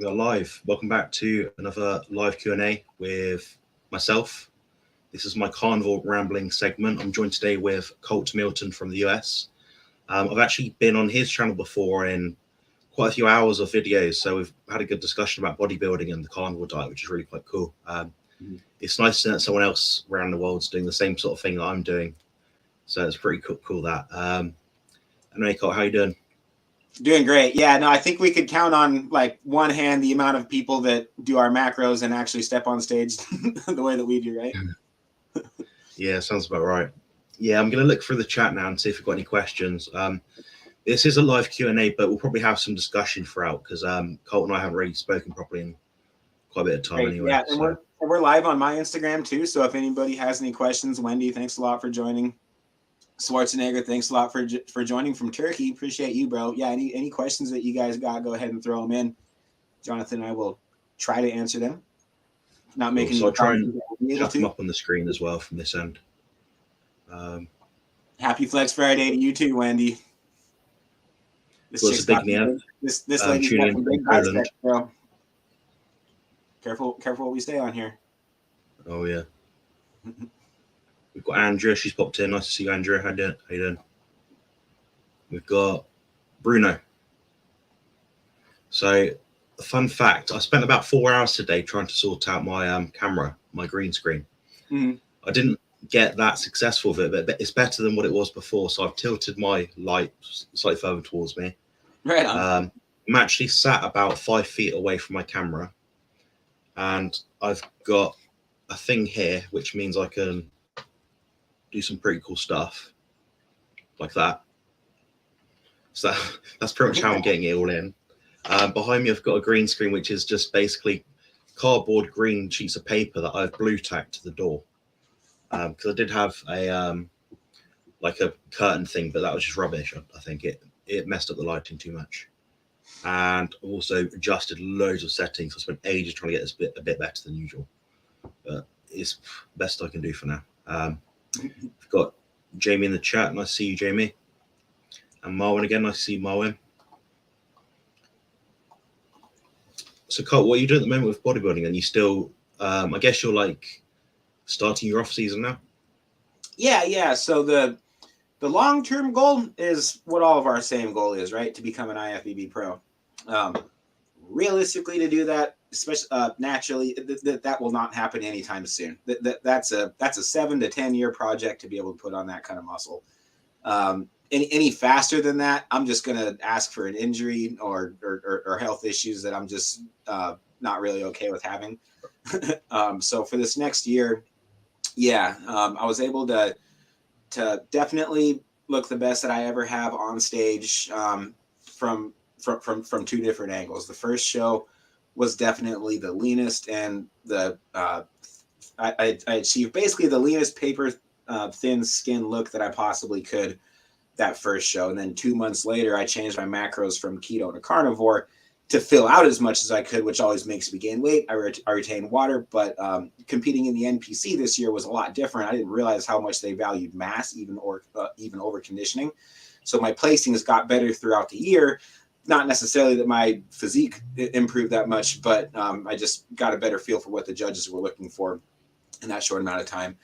We are live. Welcome back to another live Q&A with myself. This is my Carnivore Rambling segment. I'm joined today with Colt Milton from the US. I've actually been on his channel before in quite a few hours of videos, so we've had a good discussion about bodybuilding and the carnivore diet, which is really quite cool. It's nice to know that someone else around the world's doing the same sort of thing that I'm doing, so it's pretty cool that. Anyway, Colt, how you doing? Doing great. Yeah, no, I think we could count on like one hand the amount of people that do our macros and actually step on stage the way that we do, right? Yeah, sounds about right. Yeah, I'm going to look through the chat now and see if we've got any questions. This is a live Q&A, but we'll probably have some discussion throughout because Colt and I haven't really spoken properly in quite a bit of time anyway. Yeah, and we're live on my Instagram too, so if anybody has any questions, Wendy, thanks a lot for joining. Schwarzenegger, thanks a lot for joining from Turkey. Appreciate you, bro. Yeah, any questions that you guys got, go ahead and throw them in. Jonathan and I will try to answer them. Not making so I'll try and chuck them up on the screen as well from this end. Happy Flex Friday to you too, Wendy. This lady's got some big biceps, bro. Careful what we say on here. Oh yeah. We've got Andrea. She's popped in. Nice to see you, Andrea. How you doing? We've got Bruno. So, a fun fact: I spent about 4 hours today trying to sort out my camera, my green screen. I didn't get that successful with it, but it's better than what it was before. So I've tilted my light slightly further towards me. Right on. I'm actually sat about 5 feet away from my camera, and I've got a thing here, which means I can do some pretty cool stuff like that. So that's pretty much how I'm getting it all in. Behind me, I've got a green screen, which is just basically cardboard green sheets of paper that I've blue tacked to the door. Because I did have a like a curtain thing, but that was just rubbish. I think it messed up the lighting too much. And also adjusted loads of settings. I spent ages trying to get this a bit better than usual, but it's best I can do for now. We've got Jamie in the chat. Nice to see you, Jamie. And Marwin again. Nice to see you, Marwin. So, Colt, what are you doing at the moment with bodybuilding? And you still, I guess you're like starting your off season now? Yeah. So the long-term goal is what all of our same goal is, right? To become an IFBB pro. Realistically, to do that, especially naturally, that will not happen anytime soon. That's a 7 to 10 year project to be able to put on that kind of muscle. Any faster than that, I'm just gonna ask for an injury or health issues that I'm just not really okay with having. So for this next year, I was able to definitely look the best that I ever have on stage from 2 different angles. The first show was definitely the leanest, and I achieved basically the leanest paper thin skin look that I possibly could that first show. And then 2 months later, I changed my macros from keto to carnivore to fill out as much as I could, which always makes me gain weight. I retain water, but competing in the NPC this year was a lot different. I didn't realize how much they valued mass, even over conditioning. So my placings got better throughout the year. Not necessarily that my physique improved that much, but I just got a better feel for what the judges were looking for in that short amount of time.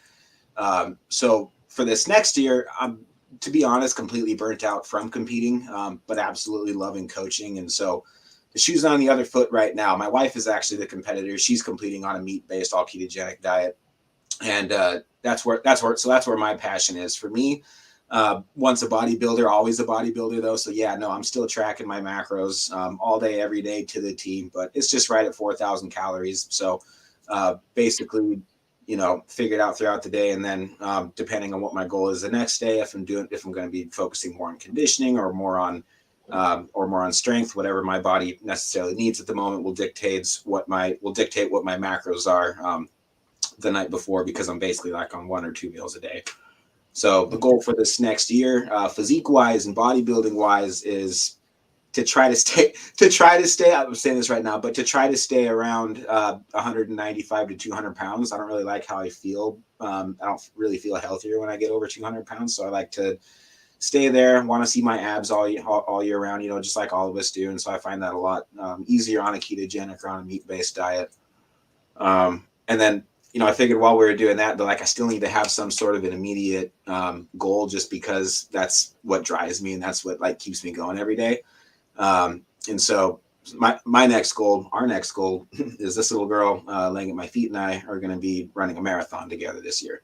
So for this next year, I'm, to be honest, completely burnt out from competing, but absolutely loving coaching. And so the shoe's on the other foot right now. My wife is actually the competitor. She's competing on a meat-based, all ketogenic diet. And that's where my passion is. For me, once a bodybuilder, always a bodybuilder though. So yeah, no, I'm still tracking my macros all day, every day to the T, but it's just right at 4,000 calories. So basically, figured out throughout the day. And then depending on what my goal is the next day, if I'm going to be focusing more on conditioning or more on strength, whatever my body necessarily needs at the moment will dictate what my macros are the night before, because I'm basically like on 1 or 2 meals a day. So the goal for this next year, physique wise and bodybuilding wise, is to try to stay, I'm saying this right now, but to try to stay around 195 to 200 pounds. I don't really like how I feel. I don't really feel healthier when I get over 200 pounds. So I like to stay there, want to see my abs all year round, just like all of us do. And so I find that a lot easier on a ketogenic or on a meat-based diet. And then, I figured while we were doing that, but like I still need to have some sort of an immediate goal, just because that's what drives me and that's what like keeps me going every day. And so my next goal, our next goal, is this little girl laying at my feet and I are going to be running a marathon together this year.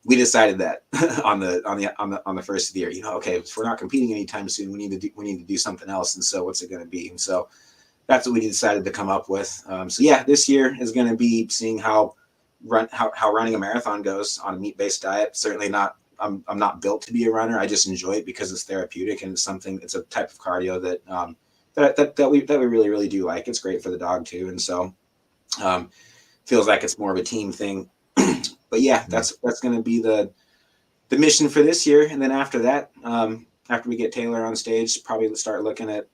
We decided that on the first of the year. Okay, if we're not competing anytime soon, we need to do something else. And so, what's it going to be? And so, that's what we decided to come up with. So yeah, this year is going to be seeing how running a marathon goes on a meat-based diet. Certainly not. I'm not built to be a runner. I just enjoy it because it's therapeutic and it's a type of cardio that we really, really do like. It's great for the dog too. And so feels like it's more of a team thing. But yeah, that's going to be the mission for this year. And then after that, after we get Taylor on stage, probably start looking at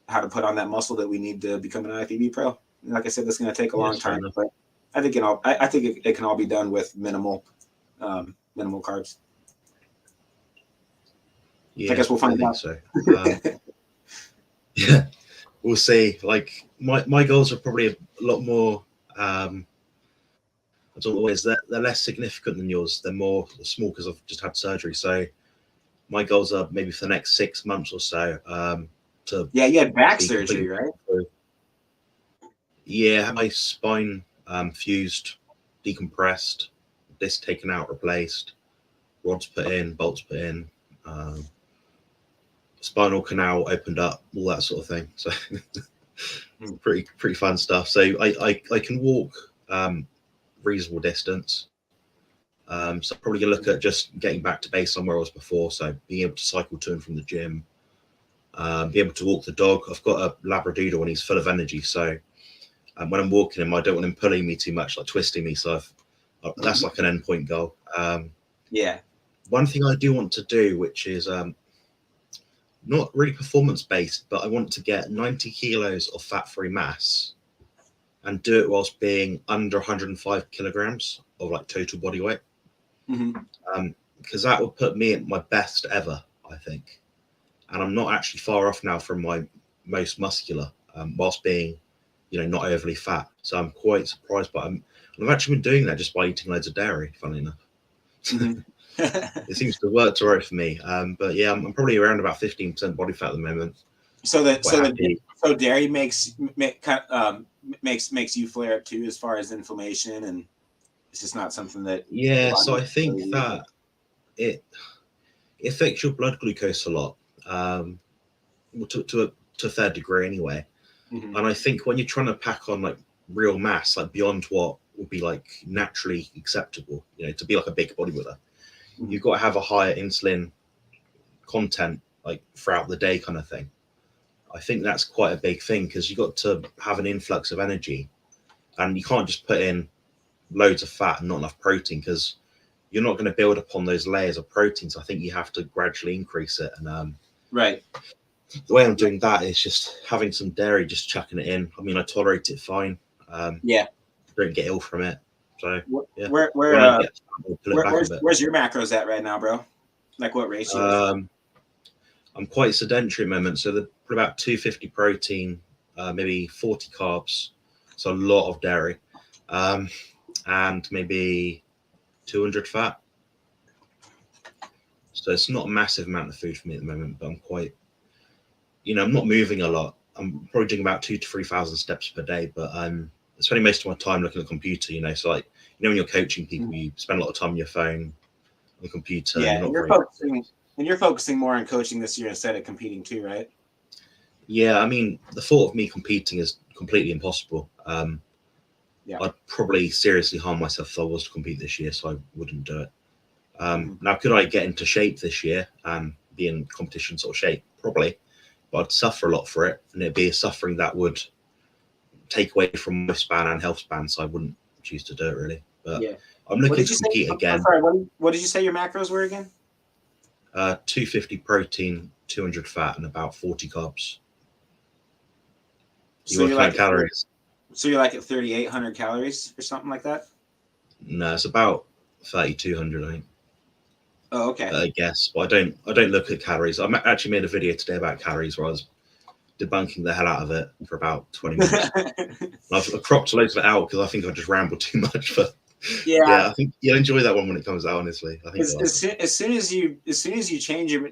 how to put on that muscle that we need to become an IFBB pro. And like I said, that's going to take a long time, but I think it can all be done with minimal carbs. Yeah, I guess we'll find out. So. Yeah, we'll see. Like my goals are probably a lot more. As always, they're less significant than yours. They're more small because I've just had surgery. So my goals are maybe for the next 6 months or so. You had back surgery, right? Yeah, my spine fused, decompressed, disc taken out, replaced, rods put in, bolts put in, spinal canal opened up, all that sort of thing. So pretty fun stuff. So I can walk reasonable distance. So I'm probably gonna look at just getting back to base somewhere I was before. So being able to cycle to and from the gym, be able to walk the dog. I've got a Labradoodle and he's full of energy. So when I'm walking him, I don't want him pulling me too much, like twisting me. So that's like an endpoint goal. Yeah. One thing I do want to do, which is not really performance based, but I want to get 90 kilos of fat-free mass and do it whilst being under 105 kilograms of like total body weight. Because that would put me at my best ever, I think. And I'm not actually far off now from my most muscular, whilst being, not overly fat. So I'm quite surprised, but I've actually been doing that just by eating loads of dairy, funnily enough. It seems to work all right for me. But yeah, I'm probably around about 15% body fat at the moment. So dairy makes you flare up too, as far as inflammation, and it's just not something that. Yeah, so I think that it affects your blood glucose a lot, to a fair degree anyway. And I think when you're trying to pack on like real mass, like beyond what would be like naturally acceptable, to be like a big bodybuilder, you've got to have a higher insulin content like throughout the day kind of thing. I think that's quite a big thing because you've got to have an influx of energy and you can't just put in loads of fat and not enough protein because you're not going to build upon those layers of protein. So I think you have to gradually increase it. And right. The way I'm doing that is just having some dairy, just chucking it in. I mean, I tolerate it fine. Yeah. Don't get ill from it. So yeah. Where's your macros at right now, bro? Like what ratio? I'm quite sedentary at the moment, so they're about 250 protein, maybe 40 carbs, so a lot of dairy, and maybe 200 fat. So it's not a massive amount of food for me at the moment, but I'm quite, I'm not moving a lot. I'm probably doing about 2,000 to 3,000 steps per day, but I'm spending most of my time looking at the computer, so like, when you're coaching people, you spend a lot of time on your phone, on the computer. Yeah, you're focusing more on coaching this year instead of competing too, right? Yeah, I mean, the thought of me competing is completely impossible. I'd probably seriously harm myself if I was to compete this year, so I wouldn't do it. Now, could I get into shape this year and be in competition sort of shape? Probably, but I'd suffer a lot for it, and it'd be a suffering that would take away from my span and health span, so I wouldn't choose to do it really. But yeah. I'm looking to compete again. Sorry, what did you say your macros were again? 250 protein, 200 fat, and about 40 carbs. So you're like calories. So you're like at 3,800 calories or something like that? No, it's about 3,200, I think. Oh, okay. I guess, but I don't look at calories. I actually made a video today about calories where I was debunking the hell out of it for about 20 minutes. I've cropped loads of it out because I think I just rambled too much. But Yeah. yeah, I think you'll enjoy that one when it comes out. Honestly, I think As soon as you change your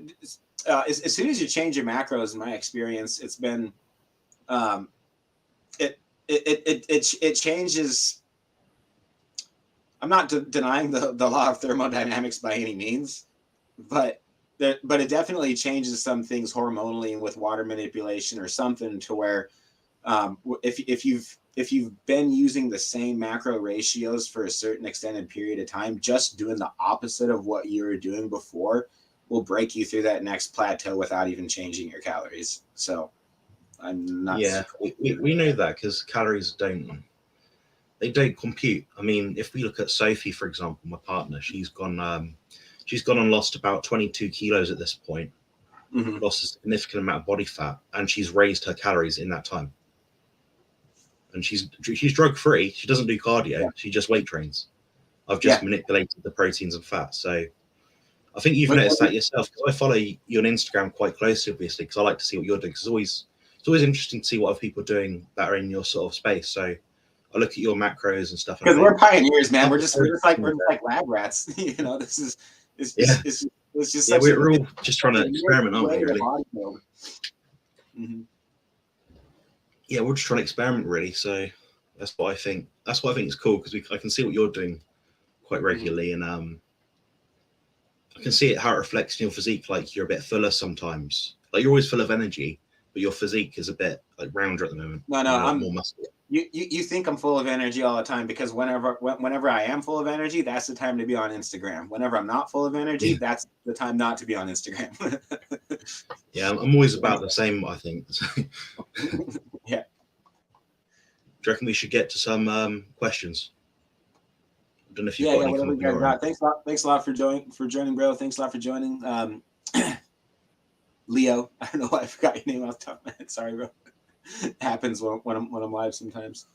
as soon as you change your macros, in my experience, it's been it changes. I'm not denying the law of thermodynamics by any means, but it definitely changes some things hormonally and with water manipulation or something to where if you've been using the same macro ratios for a certain extended period of time, just doing the opposite of what you were doing before will break you through that next plateau without even changing your calories. So I'm not. yeah, we know that because calories don't compute. I mean, if we look at Sophie, for example, my partner, she's gone and lost about 22 kilos at this point, lost a significant amount of body fat, and she's raised her calories in that time. And she's drug free. She doesn't do cardio. Yeah. She just weight trains. I've just manipulated the proteins and fats. So I think you've noticed that yourself. Because I follow you on Instagram quite closely, obviously, because I like to see what you're doing. Because it's always interesting to see what other people are doing that are in your sort of space. So I look at your macros and stuff. Because we're pioneers, man. We're just like lab rats. You know, this is it's just yeah. We're all just trying to experiment, aren't we? Really? Yeah, we're just trying to experiment, really. So that's what I think. That's why I think it's cool because I can see what you're doing quite regularly, and I can see it how it reflects in your physique. Like you're a bit fuller sometimes. Like you're always full of energy, but your physique is a bit like rounder at the moment. No, I'm more muscular. You think I'm full of energy all the time because whenever I am full of energy, that's the time to be on Instagram. Whenever I'm not full of energy, that's the time not to be on Instagram. Yeah, I'm always about the same, I think. Yeah. Do you reckon we should get to some questions? I don't know if you've got any. Whatever you got. Thanks a lot for joining, bro. Thanks a lot for joining. Leo, I don't know why I forgot your name off the top of my head. Sorry, bro. It happens when I'm live sometimes.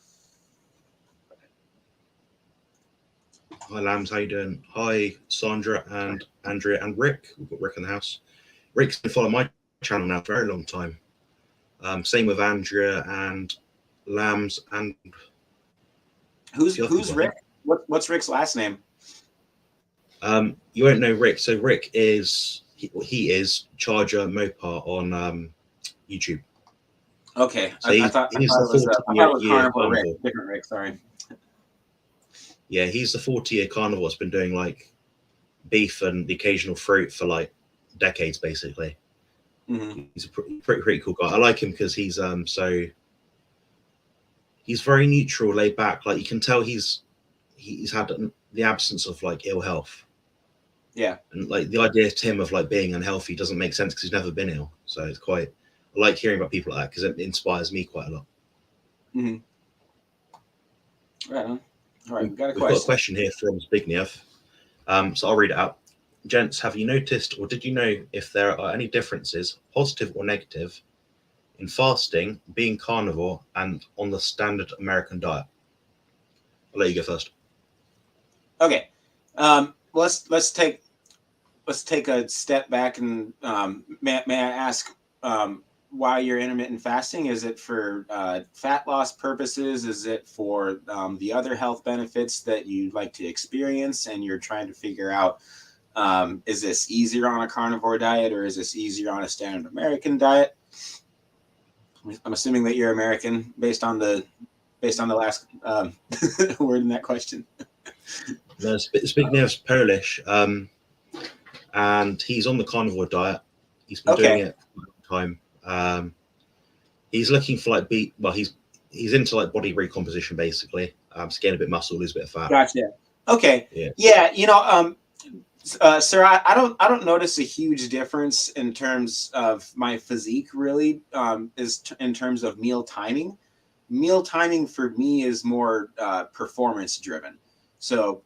Hi Lambs, how you doing? Hi Sandra and Andrea and Rick. We've got Rick in the house. Rick's been following my channel now for a very long time. Same with Andrea and Lambs and who's Rick? What's Rick's last name? You won't know Rick. So Rick is he is Charger Mopar on YouTube. Okay, so I thought it was Carnivore Rick. Different Rick, sorry. Yeah, he's the 40-year carnivore that's been doing like beef and the occasional fruit for like decades, basically. He's a pretty cool guy. I like him because he's he's very neutral, laid back. Like you can tell he's had the absence of like ill health. Yeah, and like the idea to him of like being unhealthy doesn't make sense because he's never been ill. So it's quite. I like hearing about people like that because it inspires me quite a lot. Right on. All right, we've got a question here from Zbigniew. So I'll read it out. Gents, have you noticed or did you know if there are any differences, positive or negative, in fasting, being carnivore, and on the standard American diet? I'll let you go first. Okay. Let's take a step back and may I ask why you're intermittent fasting? Is it for fat loss purposes? Is it for the other health benefits that you'd like to experience and you're trying to figure out, is this easier on a carnivore diet or is this easier on a standard American diet? I'm assuming that you're American based on the last word in that question. No, Zbigniew's Polish, and he's on the carnivore diet. He's been doing it for a long time. He's looking for like he's into like body recomposition basically. To gain a bit of muscle, lose a bit of fat. Gotcha. Okay. Yeah. You know, sir, I don't notice a huge difference in terms of my physique really. Is in terms of meal timing. Meal timing for me is more performance driven. So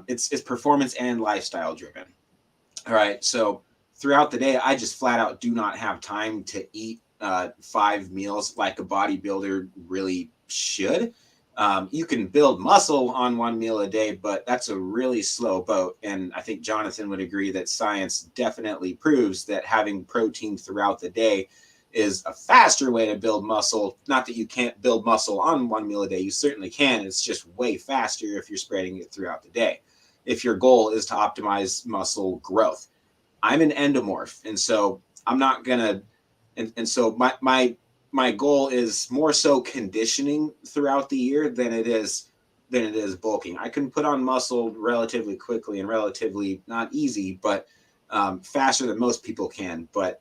it's performance and lifestyle driven. All right. So throughout the day, I just flat out do not have time to eat 5 meals like a bodybuilder really should. You can build muscle on one meal a day, but that's a really slow boat. And I think Jonathan would agree that science definitely proves that having protein throughout the day is a faster way to build muscle. Not that you can't build muscle on one meal a day. You certainly can. It's just way faster if you're spreading it throughout the day. If your goal is to optimize muscle growth. I'm an endomorph, and so I'm not gonna, and so my goal is more so conditioning throughout the year than it is bulking. I can put on muscle relatively quickly and relatively not easy, but faster than most people can. But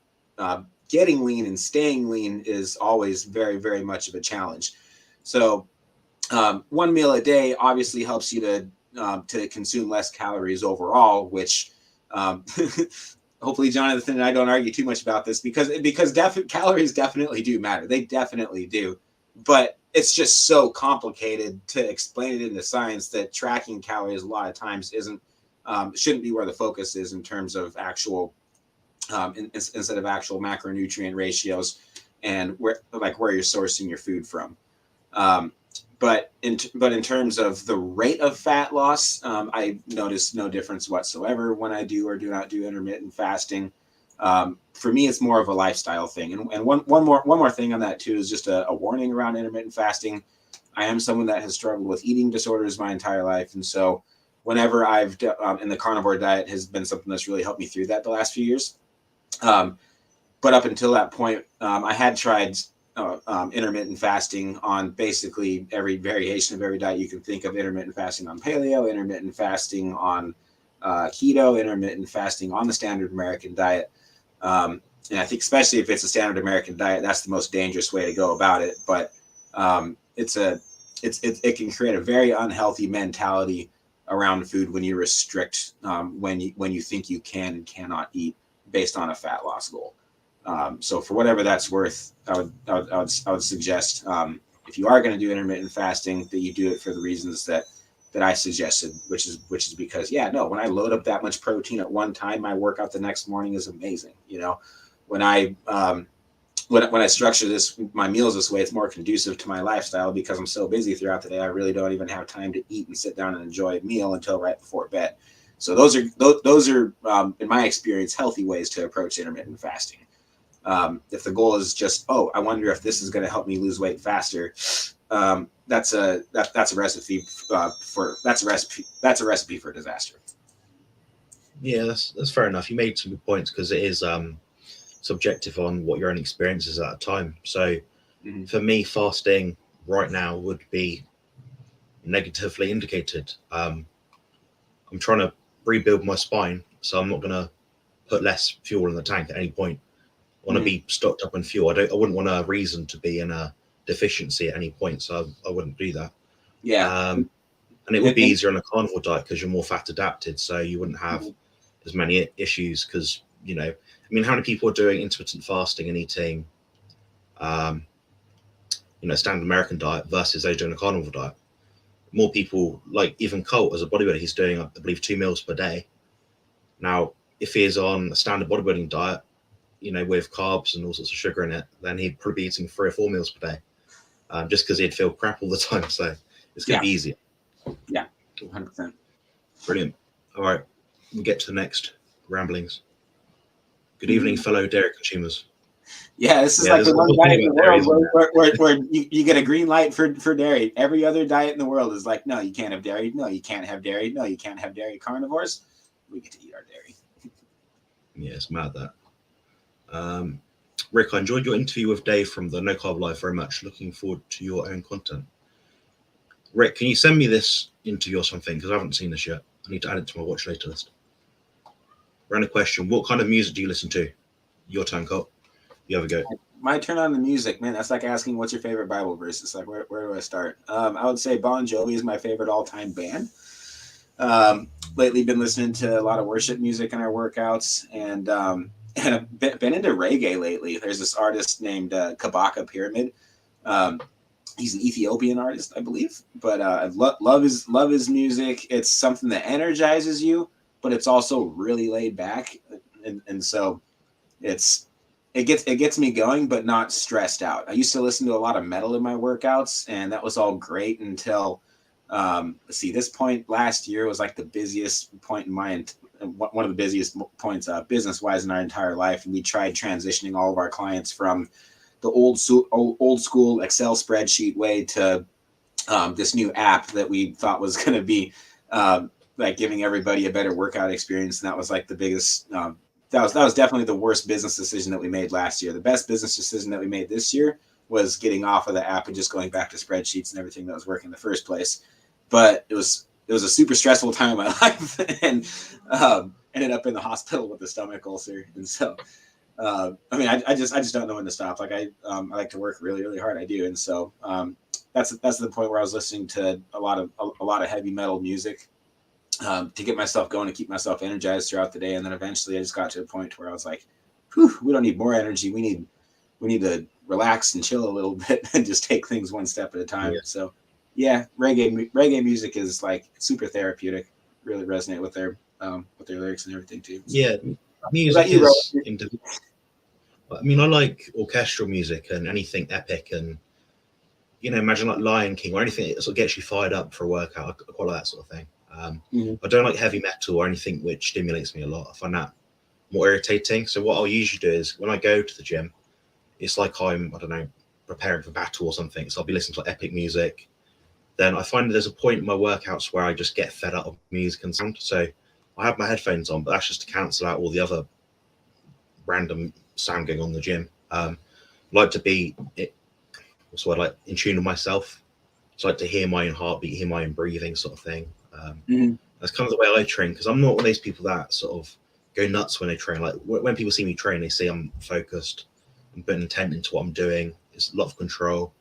getting lean and staying lean is always very, very much of a challenge. So one meal a day obviously helps you to consume less calories overall, which hopefully Jonathan and I don't argue too much about this because calories definitely do matter. They definitely do, but it's just so complicated to explain it into science that tracking calories a lot of times shouldn't be where the focus is in terms of actual instead of actual macronutrient ratios and where you're sourcing your food from. But in terms of the rate of fat loss, I notice no difference whatsoever when I do or do not do intermittent fasting. For me, it's more of a lifestyle thing. And one more thing on that too is just a warning around intermittent fasting. I am someone that has struggled with eating disorders my entire life, and so whenever I've in the carnivore diet has been something that's really helped me through that the last few years. But up until that point, I had tried intermittent fasting on basically every variation of every diet you can think of. Intermittent fasting on paleo, intermittent fasting on keto, intermittent fasting on the standard American diet. And I think especially if it's a standard American diet, that's the most dangerous way to go about it. But it can create a very unhealthy mentality around food when you restrict when you think you can and cannot eat based on a fat loss goal. So for whatever that's worth, I would suggest if you are going to do intermittent fasting, that you do it for the reasons that I suggested, which is because when I load up that much protein at one time, my workout the next morning is amazing. When I when I structure my meals this way, it's more conducive to my lifestyle because I'm so busy throughout the day. I really don't even have time to eat and sit down and enjoy a meal until right before bed. So those are in my experience, healthy ways to approach intermittent fasting. If the goal is just, I wonder if this is going to help me lose weight faster, that's a recipe for disaster. Yeah, that's fair enough. You made some good points because it is subjective on what your own experience is at a time. So for me, fasting right now would be negatively indicated. I'm trying to rebuild my spine, so I'm not going to put less fuel in the tank at any point. I want to be stocked up on fuel. I wouldn't want a reason to be in a deficiency at any point, so I wouldn't do that. Yeah. And it would be easier on a carnivore diet because you're more fat adapted, so you wouldn't have as many issues because, how many people are doing intermittent fasting and eating, standard American diet versus those doing a carnivore diet? More people, like even Colt as a bodybuilder, he's doing, I believe, 2 meals per day. Now, if he is on a standard bodybuilding diet, with carbs and all sorts of sugar in it, then he'd probably be eating 3 or 4 meals per day, just because he'd feel crap all the time. So it's going to be easier. Yeah, 100%. Brilliant. All right, we'll get to the next ramblings. Good evening, fellow dairy consumers. Yeah, this is like the one diet in the world where you get a green light for dairy. Every other diet in the world is like, no, you can't have dairy. No, you can't have dairy. No, you can't have dairy. Carnivores, we get to eat our dairy. Yeah, it's mad that. Rick, I enjoyed your interview with Dave from the No Carb Life very much. Looking forward to your own content. Rick, can you send me this interview or something? Because I haven't seen this yet. I need to add it to my watch later list. Random question. What kind of music do you listen to? Your turn, Colt. You have a go. My turn on the music, man. That's like asking what's your favorite Bible verse. It's like, where do I start? I would say Bon Jovi is my favorite all-time band. Lately been listening to a lot of worship music in our workouts, and I've been into reggae lately. There's this artist named Kabaka Pyramid. He's an Ethiopian artist, I believe, but I love his music. It's something that energizes you, but it's also really laid back, and so it's it gets me going, but not stressed out. I used to listen to a lot of metal in my workouts, and that was all great until let's see, this point last year was like the busiest point in one of the busiest points business wise in our entire life, and we tried transitioning all of our clients from the old school Excel spreadsheet way to this new app that we thought was going to be like giving everybody a better workout experience. And that was like the biggest, that was definitely the worst business decision that we made last year. The best business decision that we made this year was getting off of the app and just going back to spreadsheets and everything that was working in the first place. But it was a super stressful time in my life, and ended up in the hospital with a stomach ulcer. And so, I mean, I just don't know when to stop. Like I like to work really, really hard. I do. And so, that's the point where I was listening to a lot of heavy metal music to get myself going, to keep myself energized throughout the day. And then eventually I just got to a point where I was like, whew, we don't need more energy. We need to relax and chill a little bit and just take things one step at a time. Yeah. So yeah, reggae music is like super therapeutic. Really resonate with their lyrics and everything too. Yeah, music is. I mean, I like orchestral music and anything epic, and imagine like Lion King or anything that sort of gets you fired up for a workout. I quite like that sort of thing. I don't like heavy metal or anything which stimulates me a lot. I find that more irritating. So what I'll usually do is when I go to the gym, it's like I'm, I don't know, preparing for battle or something. So I'll be listening to like epic music. Then I find that there's a point in my workouts where I just get fed up of music and sound. So I have my headphones on, but that's just to cancel out all the other random sound going on in the gym. Like to be also like in tune with myself. So I like to hear my own heartbeat, hear my own breathing, sort of thing. That's kind of the way I train, because I'm not one of those people that sort of go nuts when they train. Like when people see me train, they see I'm focused, I'm putting intent into what I'm doing. It's a lot of control,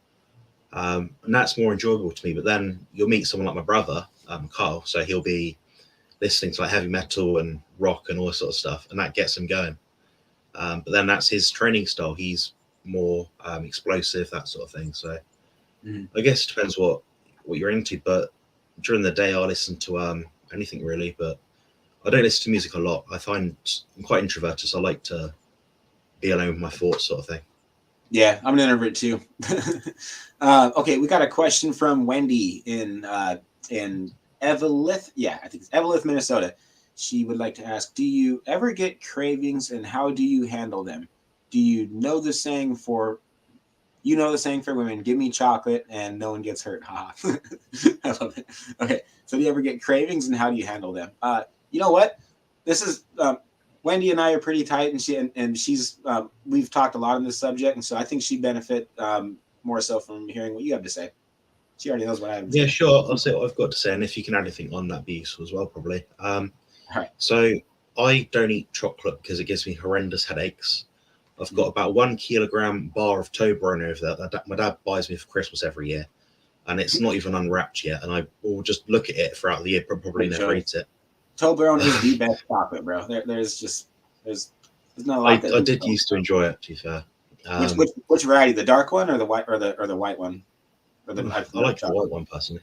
and that's more enjoyable to me. But then you'll meet someone like my brother, Carl, so he'll be listening to like heavy metal and rock and all this sort of stuff, and that gets him going. But then that's his training style. He's more explosive, that sort of thing. So I guess it depends what you're into. But during the day, I listen to anything really, but I don't listen to music a lot. I find I'm quite introverted, so I like to be alone with my thoughts, sort of thing. Yeah, I'm an introvert too. Okay, we got a question from Wendy in Evelith. Yeah, I think it's Evelith, Minnesota. She would like to ask, do you ever get cravings, and how do you handle them? Do you know the saying for women, give me chocolate and no one gets hurt? Ha. I love it. Okay, so do you ever get cravings, and how do you handle them? You know what? This is Wendy and I are pretty tight, and she's we've talked a lot on this subject, and so I think she'd benefit more so from hearing what you have to say. She already knows what I have to say. Yeah, sure. I'll say what I've got to say, and if you can add anything on, that'd be useful as well, probably. Right. So I don't eat chocolate because it gives me horrendous headaches. I've got about 1 kilogram bar of Toblerone over there that my dad buys me for Christmas every year, and it's not even unwrapped yet. And I will just look at it throughout the year, but probably never eat it. Toblerone is the best chocolate, bro. There's not a lot. I did used to enjoy it, to be fair. Which variety? The dark one or the white or the white one? I like the white one personally.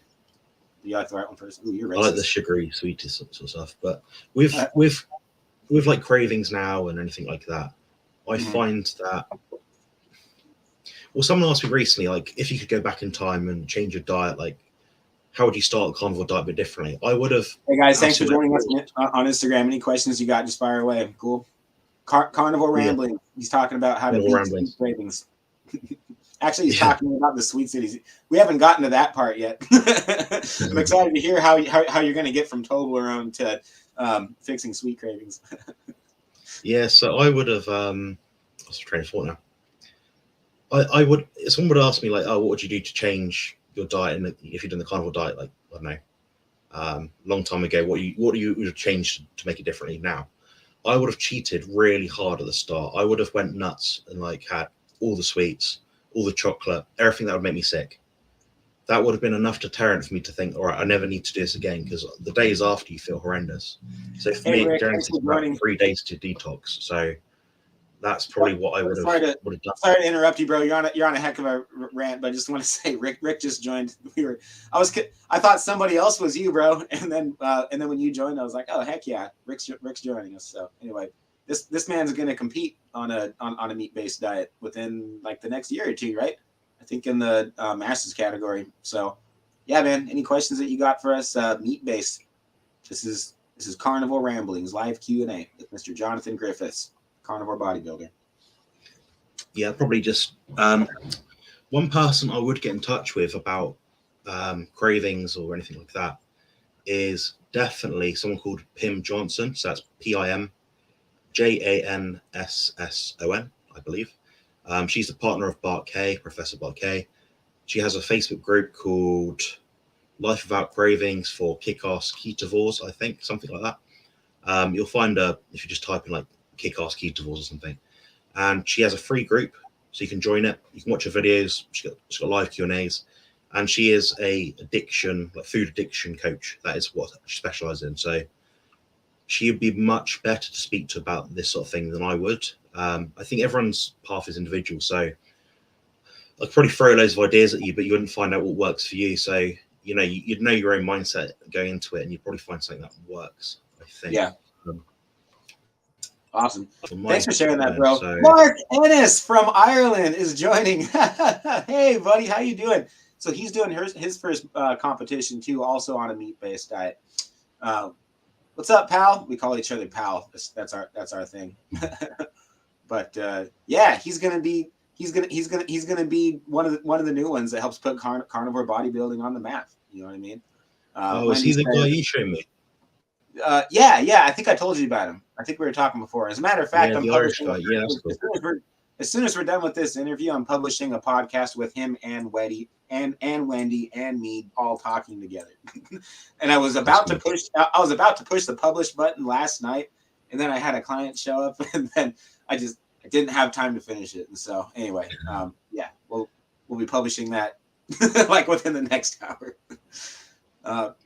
You like the white one first? Ooh, you're racist. I like the sugary, sweetie sort of stuff. But with like cravings now and anything like that, I find that. Well, someone asked me recently, like, if you could go back in time and change your diet, like, how would you start the carnivore diet a bit differently? I would have. Hey guys, thanks for joining us on Instagram. Any questions you got, just fire away. Cool. Carnivore Rambling. Yeah. He's talking about how to beat cravings. Actually, he's talking about the sweet cities. We haven't gotten to that part yet. I'm excited to hear how you're going to get from Toblerone to fixing sweet cravings. Yeah, so I would have. What's the train of thought now? I would. Someone would ask me like, "Oh, what would you do to change your diet?" And if you're doing the carnivore diet, like I don't know, long time ago, what do you would have changed to make it differently now? I would have cheated really hard at the start. I would have went nuts and like had all the sweets, all the chocolate, everything that would make me sick. That would have been enough deterrent for me to think, all right, I never need to do this again, because the days after you feel horrendous. So for me, it takes about 3 days to detox. So that's probably what I would have done. Sorry to interrupt you, bro. You're on a heck of a rant, but I just want to say Rick just joined. I thought somebody else was you, bro, and then when you joined, I was like, oh heck yeah, Rick's joining us. So anyway, this man's going to compete on a meat-based diet within like the next year or two, right? I think in the Masters category. So yeah, man, any questions that you got for us? Meat-based. This is Carnivore Ramblings live Q&A with Mr. Jonathan Griffiths, carnivore bodybuilder. Yeah, probably just one person I would get in touch with about cravings or anything like that is definitely someone called Pim Johnson. So that's PIMJANSSON, I believe. She's the partner of Bart K, Professor Bart K. She has a Facebook group called Life Without Cravings for Kick-Ass Ketovores, I think, something like that. You'll find her if you just type in like Kick-Ass Ketovores or something. And she has a free group, so you can join it. You can watch her videos. She's got live Q&As. And she is a food addiction coach. That is what she specializes in. So she would be much better to speak to about this sort of thing than I would. I think everyone's path is individual. So I'd probably throw loads of ideas at you, but you wouldn't find out what works for you. So, you'd know your own mindset going into it, and you'd probably find something that works, I think. Yeah. Awesome. Thanks for sharing that, bro. So, Mark Ennis from Ireland is joining. Hey, buddy, how you doing? So he's doing his first competition too, also on a meat-based diet. What's up, pal? We call each other pal. That's our thing. But yeah, he's gonna be one of the new ones that helps put carnivore bodybuilding on the map. You know what I mean? is he the guy you showed me? Yeah. I think I told you about him. I think we were talking before. As a matter of fact, I'm publishing. Yeah, that's cool. As soon as we're done with this interview, I'm publishing a podcast with him and Wendy and Wendy and me all talking together. And I was about to push the publish button last night, and then I had a client show up, and then I didn't have time to finish it. And so anyway, yeah, we'll be publishing that like within the next hour.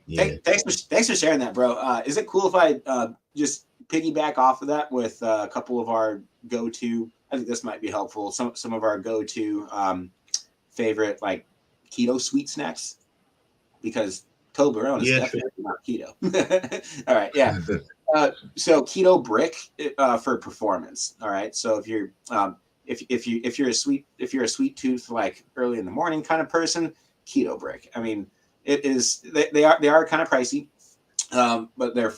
Thanks for sharing that, bro. Is it cool if I just piggyback off of that with a couple of our go-to? I think this might be helpful. Some of our go-to favorite like keto sweet snacks, because Toblerone is definitely not keto. All right, yeah. So keto brick for performance. All right. So if you're a sweet tooth like early in the morning kind of person, keto brick. I mean, it is they are kind of pricey, but they're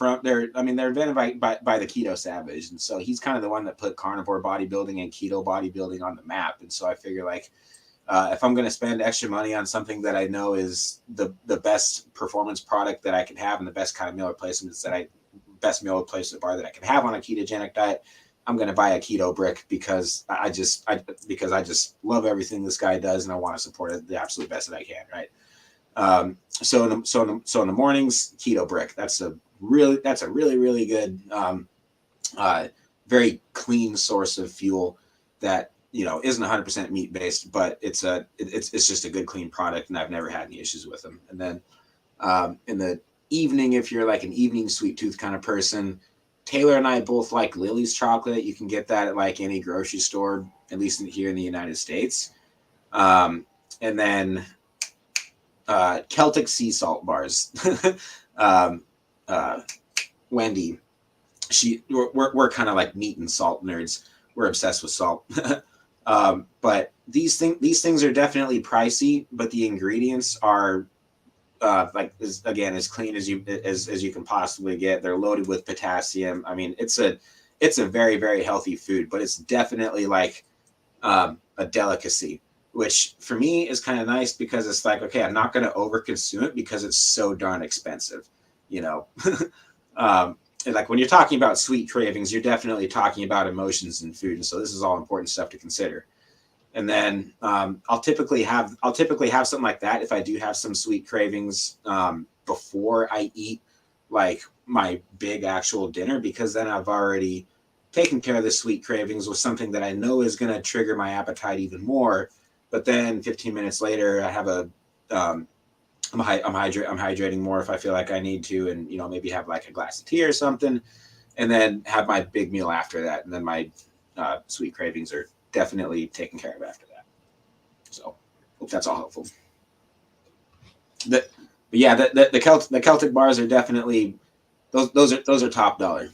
invented by the keto savage, and so he's kind of the one that put carnivore bodybuilding and keto bodybuilding on the map. And so I figure like if I'm going to spend extra money on something that I know is the best performance product that I can have and the best kind of meal replacements best meal replacement bar that I can have on a ketogenic diet, I'm going to buy a keto brick because I just love everything this guy does, and I want to support it the absolute best that I can. Right. So in the mornings, keto brick. That's a really good, very clean source of fuel that isn't 100% meat based, but it's just a good clean product, and I've never had any issues with them. And then in the evening, if you're like an evening sweet tooth kind of person, Taylor and I both like Lily's chocolate. You can get that at like any grocery store, at least here in the United States. And then Celtic sea salt bars. Wendy, we're kind of like meat and salt nerds. We're obsessed with salt. But these things are definitely pricey, but the ingredients are as clean as you can possibly get. They're loaded with potassium. I mean, it's a very, very healthy food, but it's definitely like a delicacy, which for me is kind of nice because it's like, okay, I'm not going to overconsume it because it's so darn expensive, And like when you're talking about sweet cravings, you're definitely talking about emotions and food, and so this is all important stuff to consider. And then I'll typically have something like that if I do have some sweet cravings before I eat like my big actual dinner, because then I've already taken care of the sweet cravings with something that I know is going to trigger my appetite even more. But then 15 minutes later, I have I'm hydrating more if I feel like I need to, and maybe have like a glass of tea or something, and then have my big meal after that, and then my sweet cravings are definitely taken care of after that. So hope that's all helpful. The Celtic bars are definitely those are top dollar.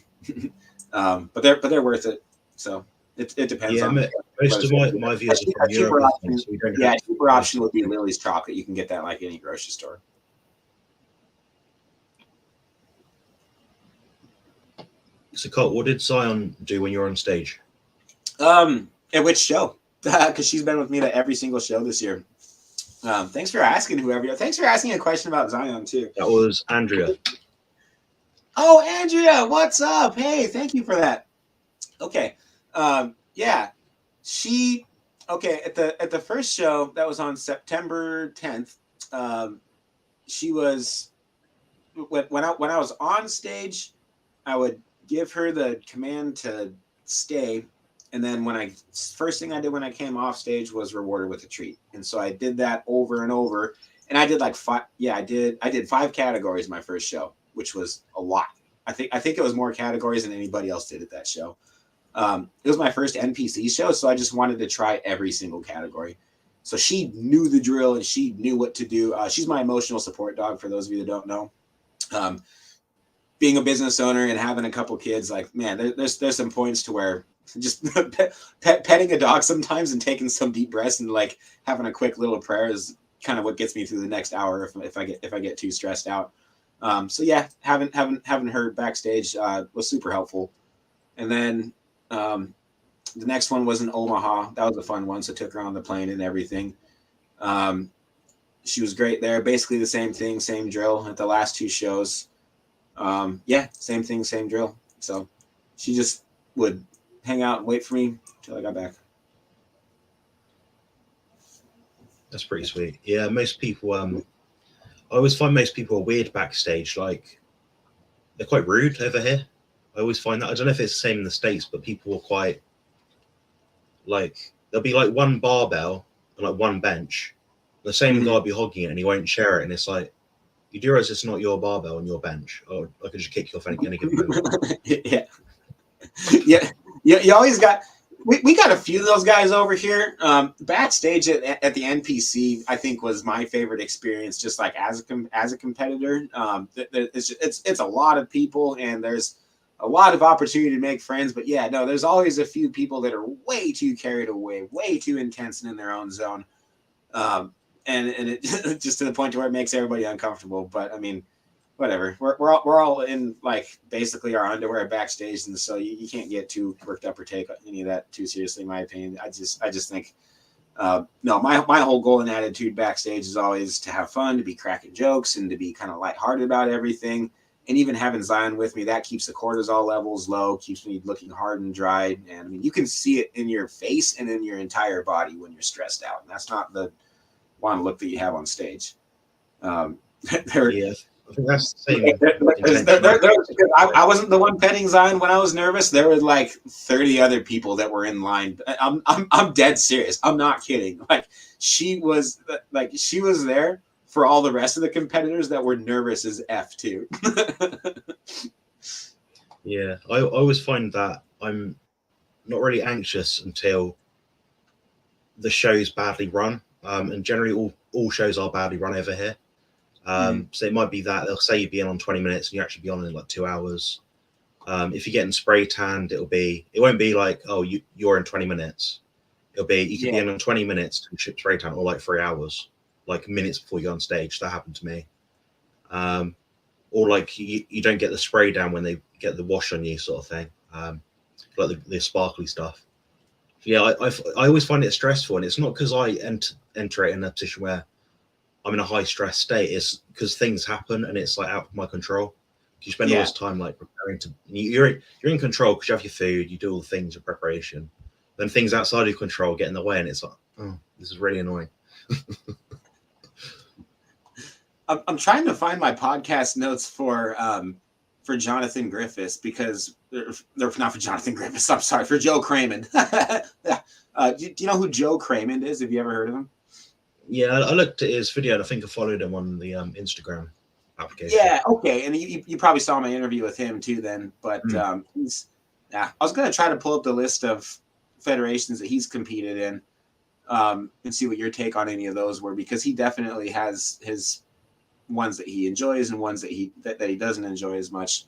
But they're worth it. So it depends on most of my viewers are from Europe, I think, so we don't have cheaper option would be Lily's chocolate. You can get that like any grocery store. So, Colt, what did Zion do when you were on stage? At which show? Because she's been with me at every single show this year. Thanks for asking, whoever. Thanks for asking a question about Zion too. That was Andrea. Oh, Andrea, what's up? Hey, thank you for that. Okay, yeah, she. Okay, at the first show that was on September 10th, she was when I was on stage, I would give her the command to stay, and then first thing I did when I came off stage was rewarded with a treat, and so I did that over and over, and I did like five. Yeah, I did 5 categories my first show, which was a lot. I think it was more categories than anybody else did at that show. It was my first NPC show, so I just wanted to try every single category. So she knew the drill and she knew what to do. She's my emotional support dog, for those of you that don't know. Being a business owner and having a couple kids, like, man, there's some points to where just petting a dog sometimes and taking some deep breaths and like having a quick little prayer is kind of what gets me through the next hour if I get too stressed out. So yeah, having her backstage was super helpful. And then the next one was in Omaha. That was a fun one. So took her on the plane and everything. She was great there. Basically the same thing, same drill at the last 2 shows. Yeah, same thing, same drill. So she just would hang out and wait for me until I got back. That's pretty sweet. Yeah, most people. I always find most people are weird backstage. Like, they're quite rude over here. I always find that. I don't know if it's the same in the States, but people are quite like, there'll be like one barbell and like one bench. The same guy will be hogging it and he won't share it. And it's like, you do realize it's not your barbell and your bench, or I could just kick you off any given moment. Yeah. You always got. We got a few of those guys over here. Backstage at the NPC, I think, was my favorite experience. Just like as a competitor, it's a lot of people and there's a lot of opportunity to make friends. But yeah, no, there's always a few people that are way too carried away, way too intense and in their own zone. And it just to the point to where it makes everybody uncomfortable. But I mean, whatever. We're all in like basically our underwear backstage, and so you can't get too worked up or take any of that too seriously, in my opinion. I just think no, my whole goal and attitude backstage is always to have fun, to be cracking jokes, and to be kind of lighthearted about everything. And even having Zion with me, that keeps the cortisol levels low, keeps me looking hard and dried. And I mean, you can see it in your face and in your entire body when you're stressed out. And that's not the one look that you have on stage. Yeah, I think that's the same. I wasn't the one petting Zion when I was nervous. There were like 30 other people that were in line. I'm dead serious. I'm not kidding. Like she was there for all the rest of the competitors that were nervous as F too. Yeah, I always find that I'm not really anxious until the show's badly run. And generally all shows are badly run over here. So it might be that they'll say you'll be in on 20 minutes and you actually be on in like 2 hours. If you're getting spray tanned, it won't be like, oh, you're in 20 minutes. It'll be, you could be in on 20 minutes and ship spray tan, or like 3 hours, like minutes before you go on stage. That happened to me. Or like you don't get the spray down when they get the wash on you, sort of thing. Like the sparkly stuff. Yeah, I always find it stressful, and it's not because I enter it in a position where I'm in a high stress state. It's because things happen and it's like out of my control. You spend all this time like preparing to. You're in control because you have your food, you do all the things in preparation. Then things outside of your control get in the way, and it's like, oh, this is really annoying. I'm trying to find my podcast notes for Jonathan Griffiths, because they're not for Jonathan Griffiths. I'm sorry, for Joe Craymond. Do you know who Joe Craymond is? Have you ever heard of him? Yeah, I looked at his video and I think I followed him on the Instagram application. Yeah, okay, and you probably saw my interview with him too then. But I was going to try to pull up the list of federations that he's competed in and see what your take on any of those were, because he definitely has his ones that he enjoys and ones that he doesn't enjoy as much.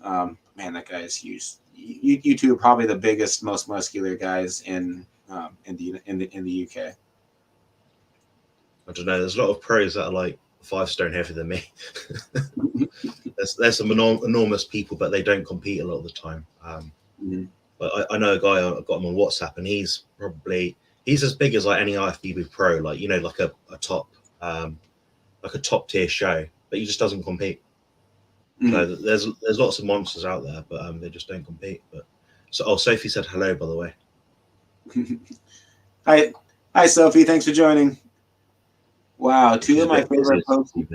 Man, that guy is huge. you two are probably the biggest, most muscular guys in the UK. I don't know. There's a lot of pros that are like 5 stone heavier than me. there's some enormous people, but they don't compete a lot of the time. But I know a guy, I've got him on WhatsApp, and he's as big as like any IFBB pro, like, you know, like a top tier show, but he just doesn't compete. So there's lots of monsters out there, but they just don't compete. But so, Sophie said hello, by the way. Hi, Sophie. Thanks for joining. Wow, two She's of my favorite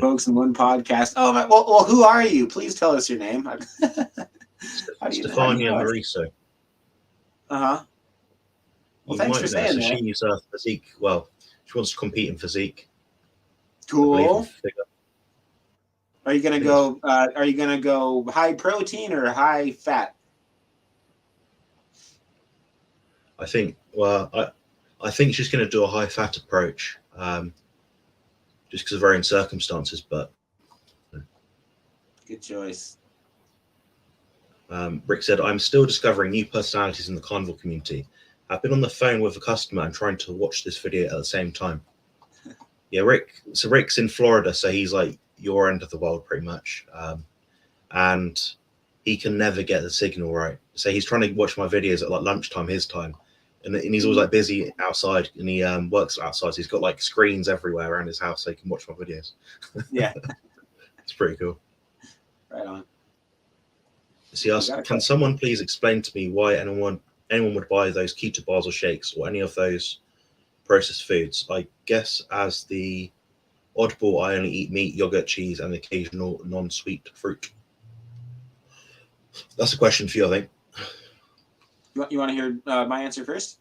folks in one podcast. Oh, well, who are you? Please tell us your name. Stefania Mariso. Well, thanks for saying that. She's physique. Well, she wants to compete in physique. Cool. Are you gonna go? Are you gonna go high protein or high fat? I think. Well, I think she's going to do a high fat approach, just because of her own circumstances. But good choice. Rick said, "I'm still discovering new personalities in the carnivore community. I've been on the phone with a customer and trying to watch this video at the same time." Yeah, Rick. So Rick's in Florida, so he's like your end of the world pretty much, and he can never get the signal right. So he's trying to watch my videos at like lunchtime his time, and he's always like busy outside, and he works outside. So he's got like screens everywhere around his house so he can watch my videos. Yeah, it's pretty cool. Right on. So he asked, "Can someone please explain to me why anyone would buy those keto bars or shakes or any of those processed foods? I guess as the oddball, I only eat meat, yogurt, cheese, and occasional non-sweet fruit." That's a question for you, I think. You want to hear my answer first?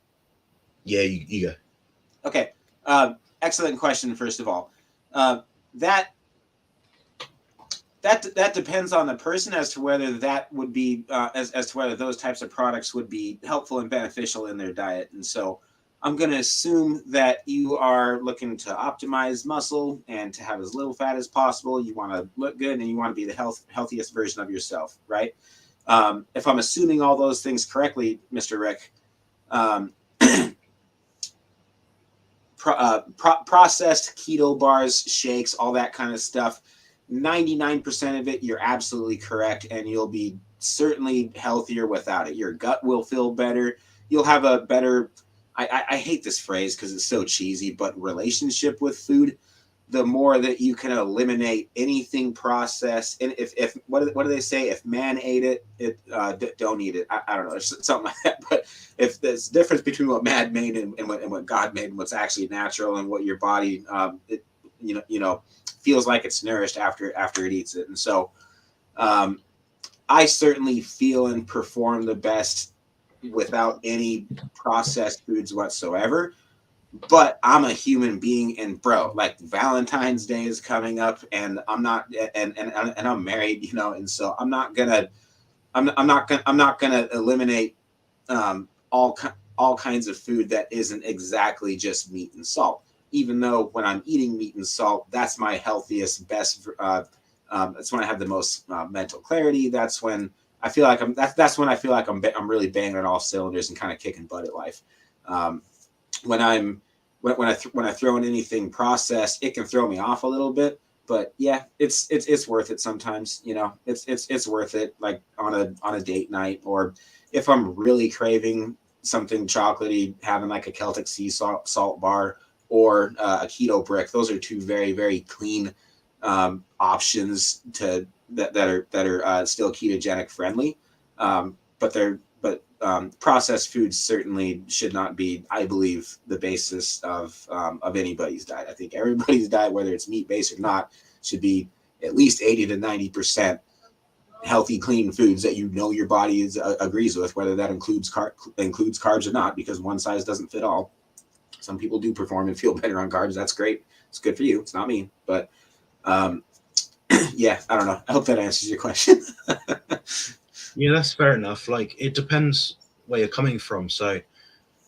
Yeah, you go. Okay. Excellent question, first of all. That depends on the person as to whether that would be as to whether those types of products would be helpful and beneficial in their diet. And so I'm going to assume that you are looking to optimize muscle and to have as little fat as possible. You want to look good and you want to be the healthiest version of yourself, right? If I'm assuming all those things correctly, Mr. Rick, processed keto bars, shakes, all that kind of stuff, 99% of it, you're absolutely correct, and you'll be certainly healthier without it. Your gut will feel better. You'll have a better, I hate this phrase because it's so cheesy, but relationship with food. The more that you can eliminate anything processed, and if what do they say? If man ate it, don't eat it. I don't know, something like that. But if there's a difference between what man made and what God made, and what's actually natural, and what your body, feels like it's nourished after it eats it. And so, I certainly feel and perform the best without any processed foods whatsoever. But I'm a human being, and bro, like Valentine's Day is coming up, and I'm not, and I'm married, and so I'm not gonna eliminate all kinds of food that isn't exactly just meat and salt. Even though when I'm eating meat and salt, that's my healthiest, best. That's when I have the most mental clarity. That's when I feel like that's when I feel like I'm really banging on all cylinders and kind of kicking butt at life. When I throw in anything processed, it can throw me off a little bit, but yeah, it's worth it sometimes. It's worth it, like on a date night, or if I'm really craving something chocolatey, having like a Celtic sea salt bar or a keto brick. Those are two very, very clean options that are still ketogenic friendly, but processed foods certainly should not be, I believe, the basis of anybody's diet. I think everybody's diet, whether it's meat based or not, should be at least 80 to 90% healthy, clean foods that your body agrees with, whether that includes carbs or not, because one size doesn't fit all. Some people do perform and feel better on carbs. That's great. It's good for you. It's not me. But yeah, I don't know. I hope that answers your question. Yeah, that's fair enough. Like, it depends where you're coming from. So,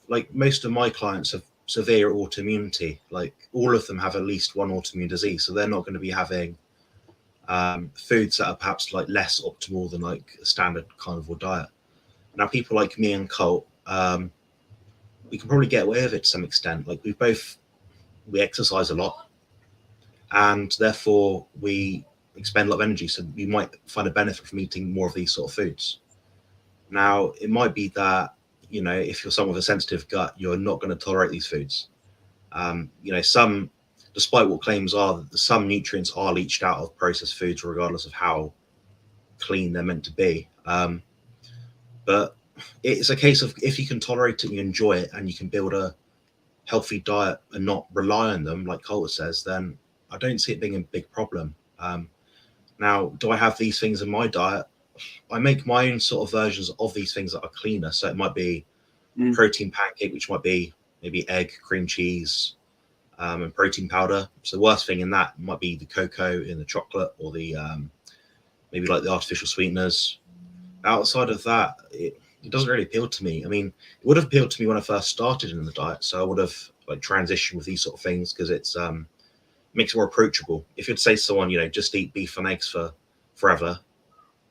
like, most of my clients have severe autoimmunity. Like, all of them have at least one autoimmune disease. So they're not going to be having foods that are perhaps like less optimal than like a standard carnivore diet. Now, people like me and Colt, we can probably get away with it to some extent. Like we exercise a lot, and therefore we expend a lot of energy. So we might find a benefit from eating more of these sort of foods. Now, it might be that, if you're someone with a sensitive gut, you're not going to tolerate these foods. Some, despite what claims are, that some nutrients are leached out of processed foods, regardless of how clean they're meant to be. But it's a case of, if you can tolerate it and you enjoy it and you can build a healthy diet and not rely on them, like Coulter says, then I don't see it being a big problem. Now, do I have these things in my diet? I make my own sort of versions of these things that are cleaner. So it might be protein pancake, which might be maybe egg, cream cheese, and protein powder. So the worst thing in that might be the cocoa in the chocolate, or the maybe like the artificial sweeteners. Outside of that, it doesn't really appeal to me. I mean, it would have appealed to me when I first started in the diet, so I would have like transitioned with these sort of things, because it's makes it more approachable. If you'd say to someone, just eat beef and eggs for forever,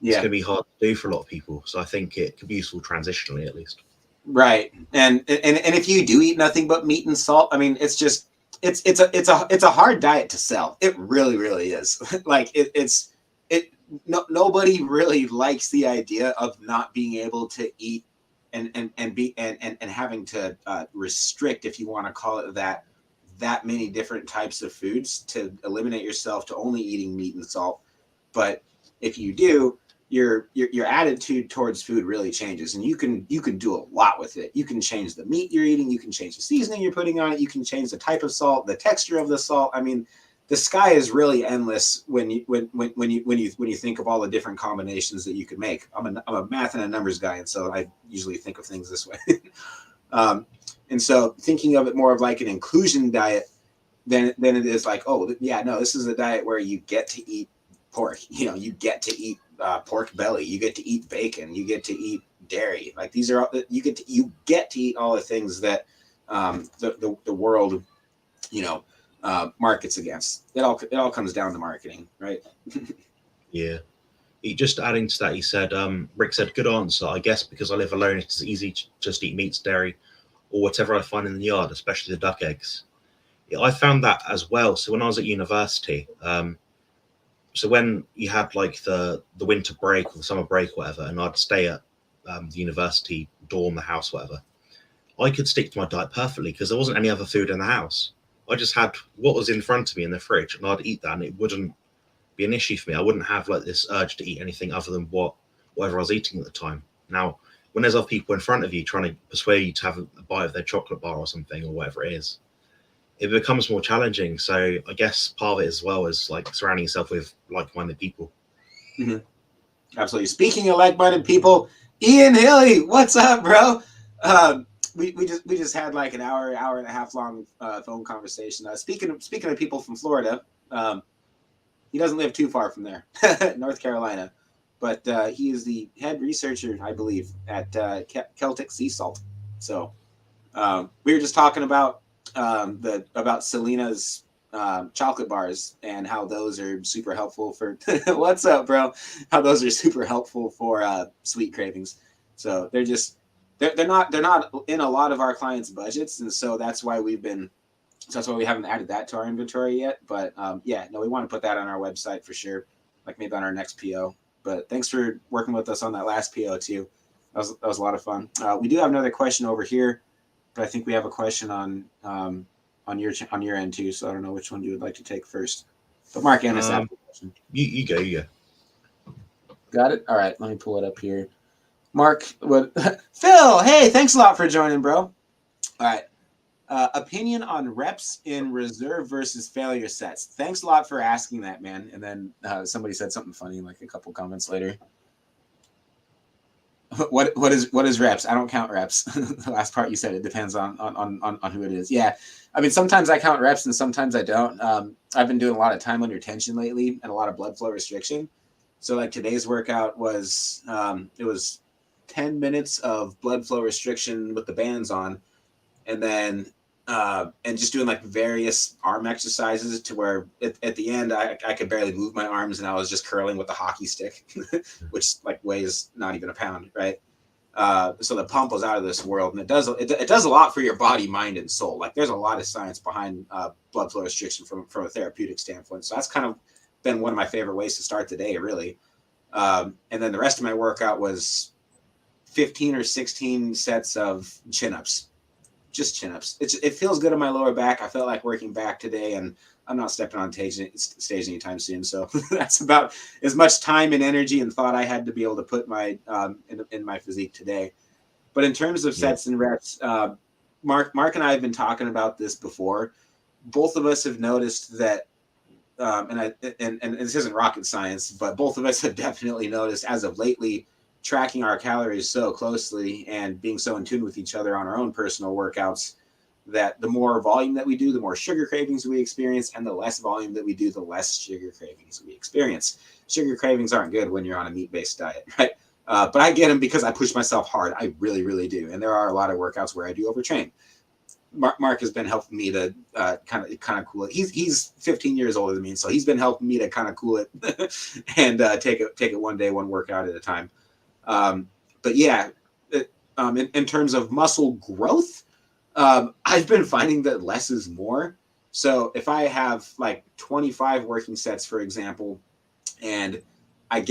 it's going to be hard to do for a lot of people. So I think it could be useful transitionally, at least. Right, and if you do eat nothing but meat and salt, I mean, it's just it's a hard diet to sell. It really, really is. Like nobody really likes the idea of not being able to eat and having to restrict, if you want to call it that many different types of foods, to eliminate yourself to only eating meat and salt. But if you do, your attitude towards food really changes, and you can do a lot with it. You can change the meat you're eating, you can change the seasoning you're putting on it, you can change the type of salt, the texture of the salt. I mean, the sky is really endless when you think of all the different combinations that you could make. I'm a math and a numbers guy, and so I usually think of things this way. And so thinking of it more of like an inclusion diet than it is like, oh yeah, no, this is a diet where you get to eat pork. You get to eat pork belly. You get to eat bacon. You get to eat dairy. Like, these are all, you get to eat all the things that the world markets against. It all comes down to marketing, right? Yeah. Just adding to that, he said, Rick said, good answer. I guess because I live alone, it's easy to just eat meats, dairy, or whatever I find in the yard, especially the duck eggs. Yeah, I found that as well. So when I was at university, so when you had like the winter break or the summer break or whatever, and I'd stay at the university dorm, the house, whatever, I could stick to my diet perfectly because there wasn't any other food in the house. I just had what was in front of me in the fridge, and I'd eat that, and it wouldn't be an issue for me. I wouldn't have like this urge to eat anything other than whatever I was eating at the time. Now, when there's other people in front of you trying to persuade you to have a bite of their chocolate bar or something, or whatever it is, it becomes more challenging. So I guess part of it as well is like surrounding yourself with like-minded people. Mm-hmm. Absolutely. Speaking of like-minded people, Ian Hilly, what's up, bro? We just had like an hour and a half long phone conversation. Speaking of people from Florida, he doesn't live too far from there, North Carolina, but he is the head researcher, I believe, at Celtic Sea Salt. So we were just talking about Selena's chocolate bars and how those are super helpful for what's up, bro? How those are super helpful for sweet cravings. So they're not in a lot of our clients' budgets, and so that's why we haven't added that to our inventory yet. But we want to put that on our website for sure, like maybe on our next PO. But thanks for working with us on that last PO too. That was a lot of fun. We do have another question over here, but I think we have a question on your end too. So I don't know which one you would like to take first. But Mark Ennis asked the question. You go. Got it. All right, let me pull it up here. Mark, Phil, hey, thanks a lot for joining, bro. All right. Opinion on reps in reserve versus failure sets. Thanks a lot for asking that, man. And then somebody said something funny like a couple comments later. What is reps? I don't count reps. The last part you said, it depends on who it is. Yeah, I mean, sometimes I count reps and sometimes I don't. I've been doing a lot of time under tension lately and a lot of blood flow restriction. So like today's workout was it was 10 minutes of blood flow restriction with the bands on, and then and just doing like various arm exercises to where at the end I could barely move my arms and I was just curling with the hockey stick, which like weighs not even a pound, right? So the pump was out of this world, and it does a lot for your body, mind, and soul. Like there's a lot of science behind blood flow restriction from a therapeutic standpoint. So that's kind of been one of my favorite ways to start the day, really. And then the rest of my workout was 15 or 16 sets of chin-ups, just chin-ups. It feels good on my lower back. I felt like working back today, and I'm not stepping on stage anytime soon. So that's about as much time and energy and thought I had to be able to put my in my physique today. But in terms of sets and reps, Mark and I have been talking about this before. Both of us have noticed that, and this isn't rocket science, but both of us have definitely noticed as of lately, tracking our calories so closely and being so in tune with each other on our own personal workouts, that the more volume that we do, the more sugar cravings we experience, and the less volume that we do, the less sugar cravings we experience. Sugar cravings aren't good when you're on a meat-based diet, right? But I get them because I push myself hard. I really, really do. And there are a lot of workouts where I do overtrain. Mark has been helping me to kind of cool it. He's 15 years older than me, so he's been helping me to kind of cool it and take it one day, one workout at a time. But yeah, in terms of muscle growth, I've been finding that less is more. So if I have like 25 working sets, for example, and I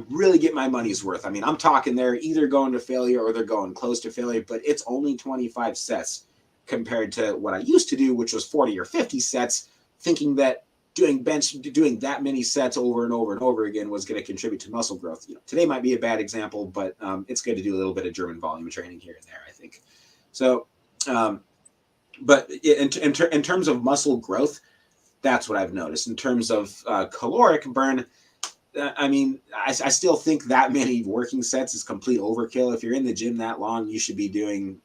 really get my money's worth. I mean, I'm talking they're either going to failure or they're going close to failure, but it's only 25 sets compared to what I used to do, which was 40 or 50 sets, thinking that doing that many sets over and over and over again was going to contribute to muscle growth. Today might be a bad example, but it's good to do a little bit of German volume training here and there, I think. So, but in terms of muscle growth, that's what I've noticed. In terms of caloric burn, I mean, I still think that many working sets is complete overkill. If you're in the gym that long, you should be doing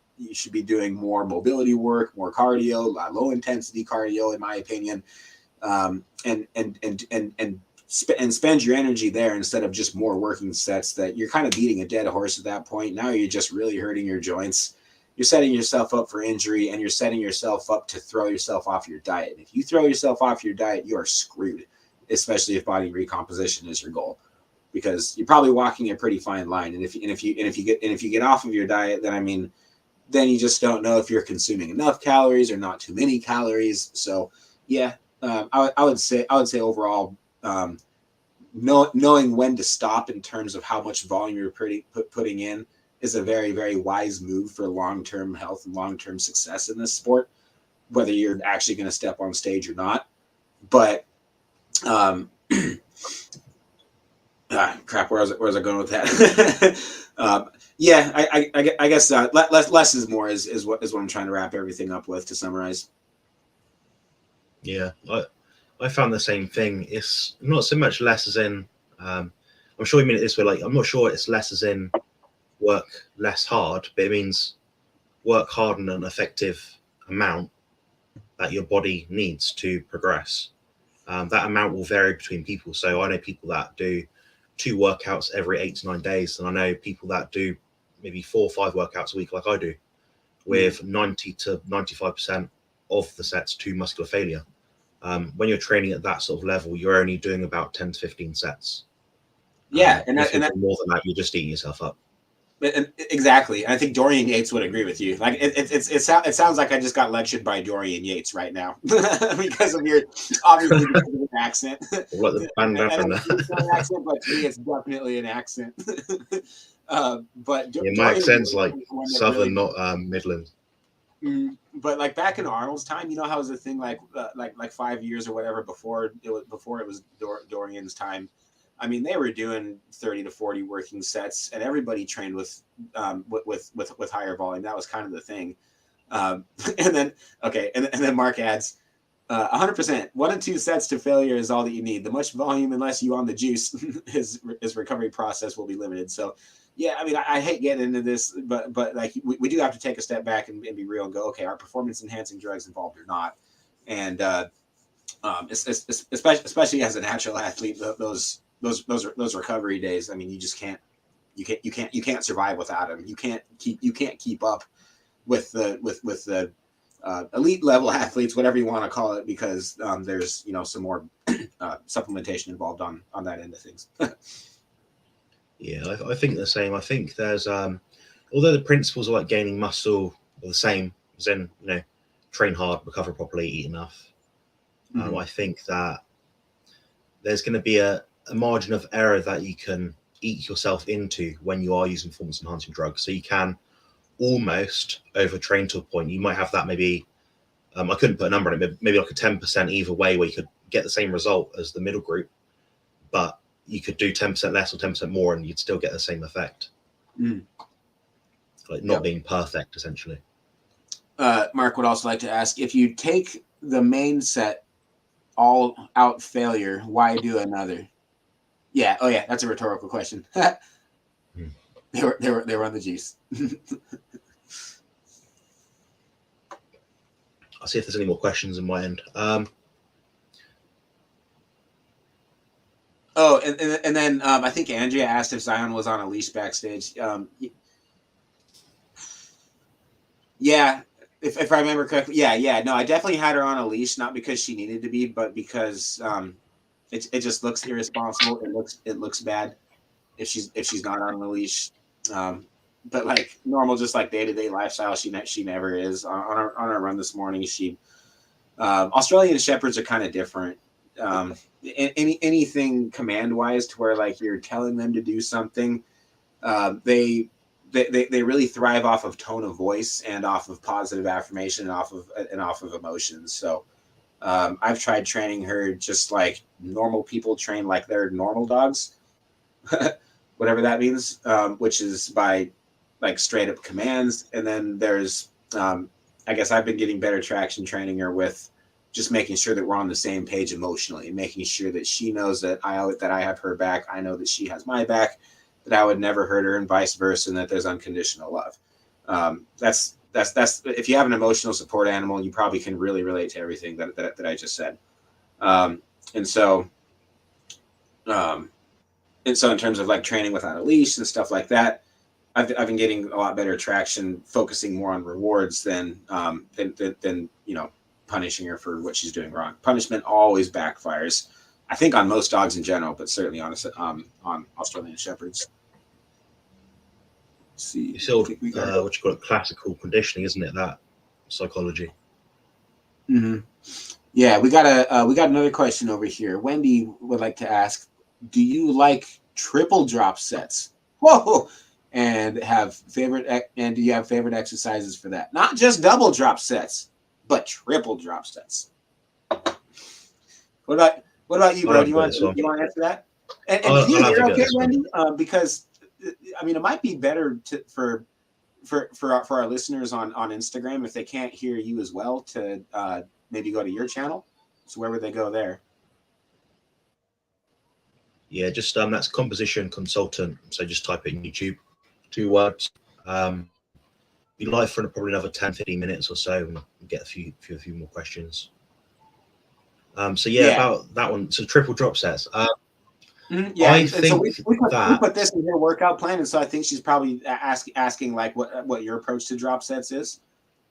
more mobility work, more cardio, low intensity cardio, in my opinion, and spend your energy there instead of just more working sets. That you're kind of beating a dead horse at that point. Now you're just really hurting your joints. You're setting yourself up for injury, and you're setting yourself up to throw yourself off your diet. And if you throw yourself off your diet, you are screwed, especially if body recomposition is your goal, because you're probably walking a pretty fine line. And if you get off of your diet, then you just don't know if you're consuming enough calories or not too many calories. So yeah, I would say overall, knowing when to stop in terms of how much volume you're putting in is a very, very wise move for long-term health and long-term success in this sport, whether you're actually going to step on stage or not. But crap, where was I going with that? Yeah, I guess less is more is what I'm trying to wrap everything up with, to summarize. Yeah, I found the same thing. It's not so much less as in, I'm sure you mean it this way, like I'm not sure it's less as in work less hard, but it means work hard in an effective amount that your body needs to progress. That amount will vary between people. So I know people that do 2 workouts every 8 to 9 days, and I know people that do maybe 4 or 5 workouts a week, like I do, with 90 to 95% of the sets to muscular failure. When you're training at that sort of level, you're only doing about 10 to 15 sets. Yeah, and if you're doing more than that, you're just eating yourself up. Exactly. I think Dorian Yates would agree with you. Like it sounds like I just got lectured by Dorian Yates right now because of your accent. Like the accent, but to me, it's definitely an accent. But yeah, my accent's like southern, really, not Midland. But like back in Arnold's time, you know how it was a thing like 5 years or whatever before it was Dorian's time. I mean, they were doing 30 to 40 working sets, and everybody trained with higher volume. That was kind of the thing. And then Mark adds, 100%. 1 and 2 sets to failure is all that you need. The much volume, unless you on the juice, his recovery process will be limited. So, yeah, I mean, I hate getting into this, but like we do have to take a step back and be real and go, okay, are performance enhancing drugs involved or not? And especially as a natural athlete, those recovery days, I mean, you just can't survive without them. You can't keep up with the elite level athletes, whatever you want to call it, because there's some more supplementation involved on that end of things. Yeah, I think the same. I think there's although the principles of like gaining muscle are the same, as in train hard, recover properly, eat enough. Mhm. I think that there's going to be a margin of error that you can eat yourself into when you are using performance enhancing drugs. So you can almost overtrain to a point. You might have that maybe. I couldn't put a number on it, but maybe like a 10% either way, where you could get the same result as the middle group, but you could do 10% less or 10% more, and you'd still get the same effect. Mm. Like not Yep. being perfect, essentially. Mark would also like to ask, if you take the main set all out failure, why do another? Yeah. Oh yeah, that's a rhetorical question. They were on the juice. I'll see if there's any more questions on my end. Oh, and then I think Andrea asked if Zion was on a leash backstage. Yeah, if I remember correctly, yeah. No, I definitely had her on a leash, not because she needed to be, but because it just looks irresponsible. It looks bad if she's not on a leash. But like normal, just like day-to-day lifestyle, she never is. On our run this morning, she Australian Shepherds are kind of different. Anything command wise to where like you're telling them to do something, they really thrive off of tone of voice and off of positive affirmation and off of emotions. So I've tried training her just like normal people train, like they're normal dogs, whatever that means, which is by like straight up commands. And then there's I guess I've been getting better traction training her with just making sure that we're on the same page emotionally, and making sure that she knows that I have her back. I know that she has my back, that I would never hurt her, and vice versa, and that there's unconditional love. That's if you have an emotional support animal, you probably can really relate to everything that I just said. Um, and so um, and so in terms of like training without a leash and stuff like that, I've been getting a lot better traction, focusing more on rewards than punishing her for what she's doing wrong. Punishment always backfires. I think on most dogs in general, but certainly on Australian Shepherds. Let's see, It's all I think we got what you call it, classical conditioning, isn't it? That psychology. Mm-hmm. Yeah, we got another question over here. Wendy would like to ask, do you like triple drop sets? Whoa! And do you have favorite exercises for that? Not just double drop sets, but triple drop sets. What about you, I'll bro? have Do a go at this one. you want to answer that? And I'll you, have a you're go at okay, this one. Wendy? Because I mean, it might be better for our listeners on Instagram, if they can't hear you as well, to maybe go to your channel. So where would they go there? Yeah, just that's composition consultant. So just type it in YouTube, 2 words. Be live for probably another 10, 15 minutes or so, and get a few more questions. So yeah, Yeah. about that one. So triple drop sets. Yeah, I and so think we that put this in your workout plan, and so I think she's probably asking like what your approach to drop sets is.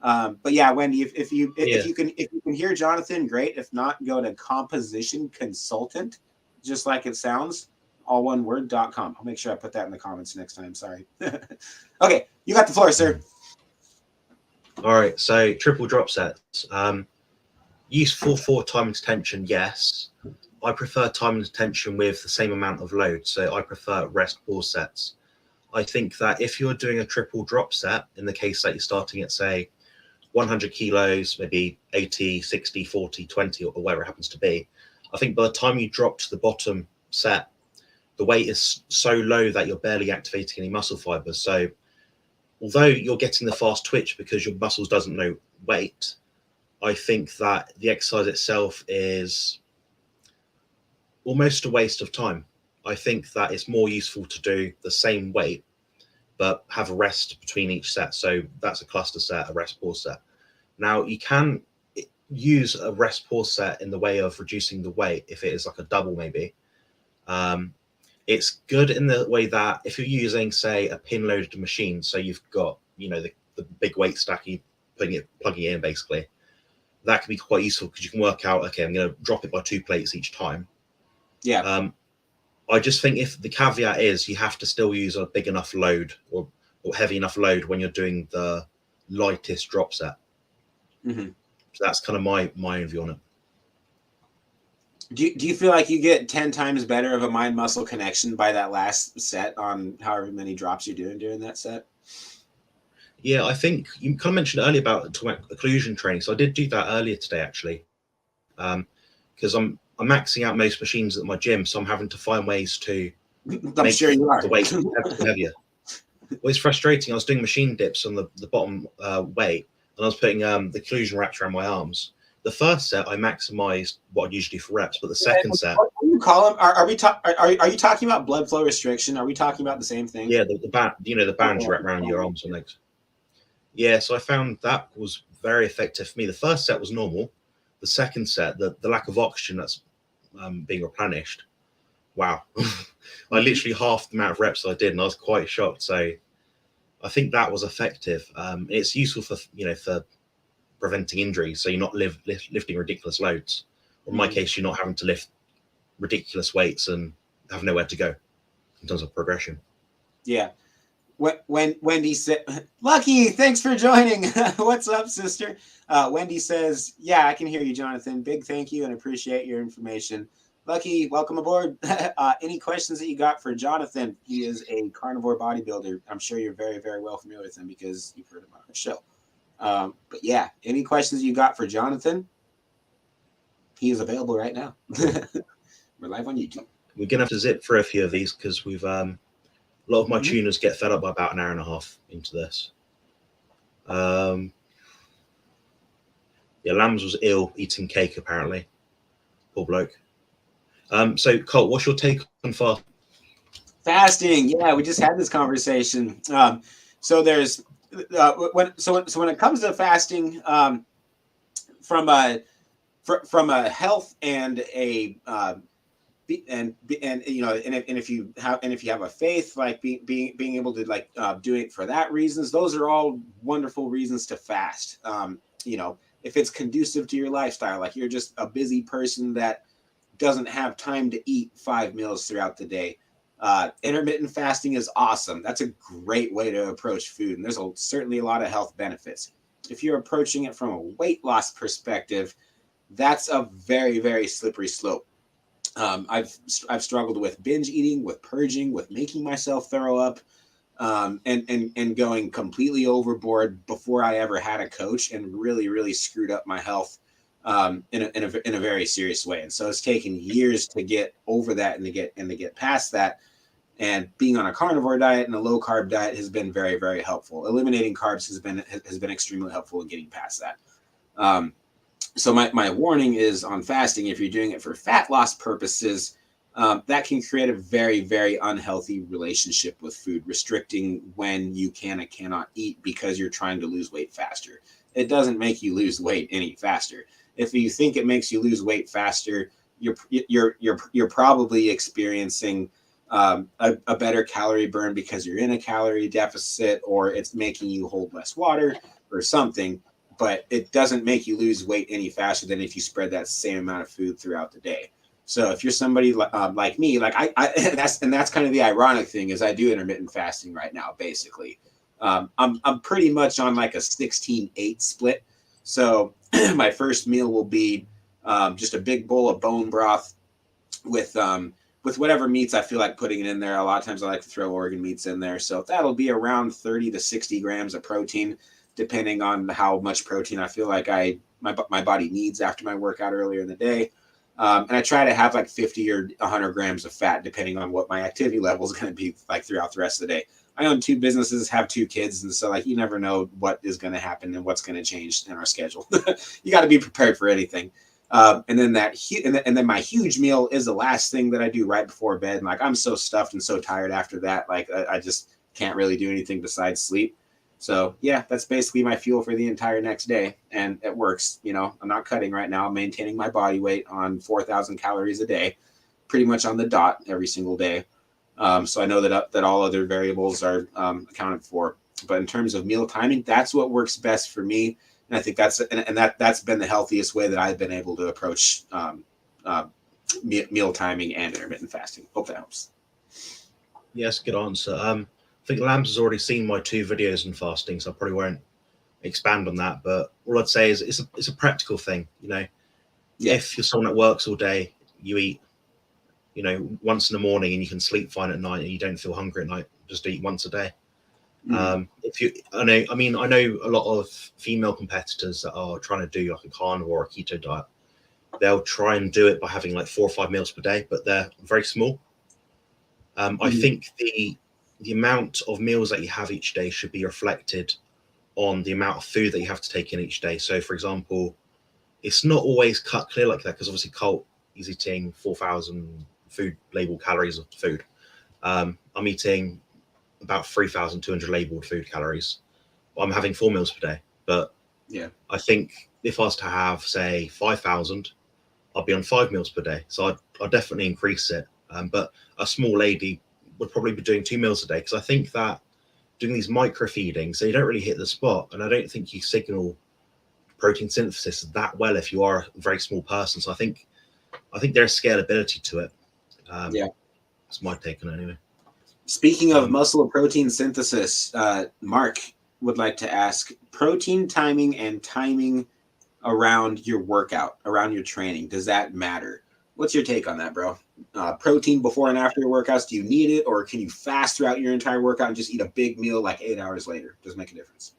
But yeah, Wendy, if you can hear Jonathan, great. If not, go to composition consultant, just like it sounds, all one word.com. I'll make sure I put that in the comments next time. Sorry. Okay, you got the floor, sir. All right, so triple drop sets. Useful for time and tension, yes. I prefer time and tension with the same amount of load, so I prefer rest pause sets. I think that if you're doing a triple drop set, in the case that you're starting at, say, 100 kilos, maybe 80, 60, 40, 20, or whatever it happens to be, I think by the time you drop to the bottom set, the weight is so low that you're barely activating any muscle fibers. So although you're getting the fast twitch because your muscles doesn't know weight, I think that the exercise itself is almost a waste of time. I think that it's more useful to do the same weight, but have a rest between each set. So that's a cluster set, a rest pause set. Now you can use a rest pause set in the way of reducing the weight if it is like a double maybe. It's good in the way that if you're using, say, a pin loaded machine, so you've got the big weight stack, you plugging it in basically, that can be quite useful because you can work out, okay, I'm going to drop it by 2 plates each time. Yeah. I just think if the caveat is you have to still use a big enough load or heavy enough load when you're doing the lightest drop set. Mm-hmm. So that's kind of my own view on it. Do you feel like you get 10 times better of a mind muscle connection by that last set on however many drops you're doing during that set? Yeah, I think you kind of mentioned earlier about occlusion training. So I did do that earlier today, actually, because I'm maxing out most machines at my gym, so I'm having to find ways to I'm sure you are. The weight heavier. Well, it's frustrating. I was doing machine dips on the bottom weight, and I was putting the occlusion wraps around my arms. The first set I maximized what I'd usually do for reps, but the second set, what do you call them? Are you talking about blood flow restriction? Are we talking about the same thing? yeah, the band, the bands you wrap around your arms and legs. Yeah, so I found that was very effective for me. The first set was normal. The second set, the lack of oxygen that's being replenished, wow. I literally half the amount of reps I did, and I was quite shocked. So I think that was effective. It's useful for for preventing injuries, so you're not lifting ridiculous loads. Or in my case, you're not having to lift ridiculous weights and have nowhere to go in terms of progression. Yeah. When Wendy said, "Lucky, thanks for joining." What's up, sister? Wendy says, "Yeah, I can hear you, Jonathan. Big thank you and appreciate your information." Lucky, welcome aboard. Any questions that you got for Jonathan? He is a carnivore bodybuilder. I'm sure you're very, very well familiar with him because you've heard him on our show. But yeah, any questions you got for Jonathan? He is available right now. We're live on YouTube. We're gonna have to zip through a few of these because we've a lot of my tuners get fed up by about an hour and a half into this. Yeah, Lambs was ill eating cake apparently. Poor bloke. So Colt, what's your take on fasting? Fasting, yeah, we just had this conversation. So there's when it comes to fasting, from a health and a if you have a faith, like being able to do it for that reasons, those are all wonderful reasons to fast. If it's conducive to your lifestyle, like you're just a busy person that doesn't have time to eat 5 meals throughout the day, intermittent fasting is awesome. That's a great way to approach food, and there's certainly a lot of health benefits. If you're approaching it from a weight loss perspective, that's a very, very slippery slope. I've struggled with binge eating, with purging, with making myself throw up, and going completely overboard before I ever had a coach, and really, really screwed up my health in a very serious way. And so it's taken years to get over that and to get past that. And being on a carnivore diet and a low carb diet has been very, very helpful. Eliminating carbs has been extremely helpful in getting past that. So my warning is on fasting. If you're doing it for fat loss purposes, that can create a very, very unhealthy relationship with food, restricting when you can and cannot eat because you're trying to lose weight faster. It doesn't make you lose weight any faster. If you think it makes you lose weight faster, you're probably experiencing a better calorie burn because you're in a calorie deficit, or it's making you hold less water or something. But it doesn't make you lose weight any faster than if you spread that same amount of food throughout the day. So if you're somebody like me, like that's kind of the ironic thing is I do intermittent fasting right now. Basically, I'm pretty much on like a 16-8 split. So my first meal will be just a big bowl of bone broth with whatever meats I feel like putting it in there. A lot of times I like to throw organ meats in there. So that'll be around 30 to 60 grams of protein, depending on how much protein I feel like my body needs after my workout earlier in the day. And I try to have like 50 or 100 grams of fat, depending on what my activity level is going to be like throughout the rest of the day. I own 2 businesses, have 2 kids, and so like you never know what is going to happen and what's going to change in our schedule. You got to be prepared for anything. And then then my huge meal is the last thing that I do right before bed. And like I'm so stuffed and so tired after that, like I just can't really do anything besides sleep. So yeah, that's basically my fuel for the entire next day, and it works. I'm not cutting right now. I'm maintaining my body weight on 4,000 calories a day, pretty much on the dot every single day. So I know that all other variables are accounted for. But in terms of meal timing, that's what works best for me, and I think that's been the healthiest way that I've been able to approach meal timing and intermittent fasting. Hope that helps. Yes, good answer. I think Lambs has already seen my 2 videos on fasting, so I probably won't expand on that. But all I'd say is it's a practical thing. If you're someone that works all day, you eat, once in the morning, and you can sleep fine at night, and you don't feel hungry at night, just eat once a day. I know a lot of female competitors that are trying to do like a carnivore or a keto diet. They'll try and do it by having like 4 or 5 meals per day, but they're very small. I think the amount of meals that you have each day should be reflected on the amount of food that you have to take in each day. So, for example, it's not always cut clear like that, because obviously Colt is eating 4,000 food labeled calories of food. I'm eating about 3,200 labeled food calories. I'm having 4 meals per day, but I think if I was to have, say, 5,000, I'd be on 5 meals per day. So I'd definitely increase it. But a small lady would probably be doing 2 meals a day, because I think that doing these micro feedings, so you don't really hit the spot, and I don't think you signal protein synthesis that well if you are a very small person. So I think there's scalability to it. That's my take on it anyway. Speaking of muscle protein synthesis, Mark would like to ask, protein timing and timing around your workout, around your training, does that matter? What's your take on that, bro? Protein before and after your workouts, do you need it, or can you fast throughout your entire workout and just eat a big meal like 8 hours later? Does it make a difference?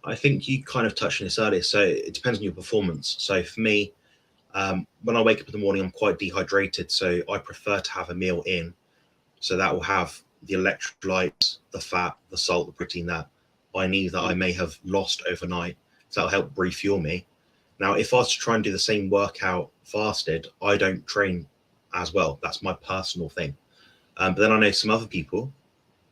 I think you kind of touched on this earlier. So it depends on your performance. So for me, when I wake up in the morning, I'm quite dehydrated. So I prefer to have a meal in. So that will have the electrolytes, the fat, the salt, the protein that I need that I may have lost overnight. So that'll help refuel me. Now, if I was to try and do the same workout fasted, I don't train as well. That's my personal thing. But then I know some other people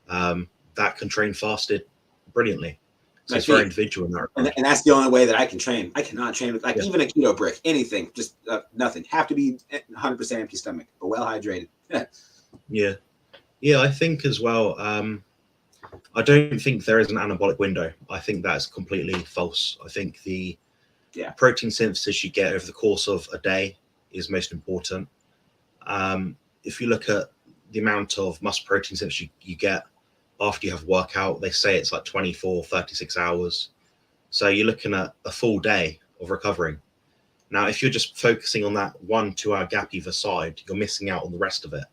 that can train fasted brilliantly. So it's very individual in that regard. And that's the only way that I can train. I cannot train with even a keto brick, anything, just nothing. Have to be 100% empty stomach, but well hydrated. Yeah, I think as well, I don't think there is an anabolic window. I think that's completely false. I think the protein synthesis you get over the course of a day is most important. If you look at the amount of muscle protein synthesis you get after you have workout, they say it's like 24, 36 hours. So you're looking at a full day of recovering. Now, if you're just focusing on that 1-2 hour gap either side, you're missing out on the rest of it.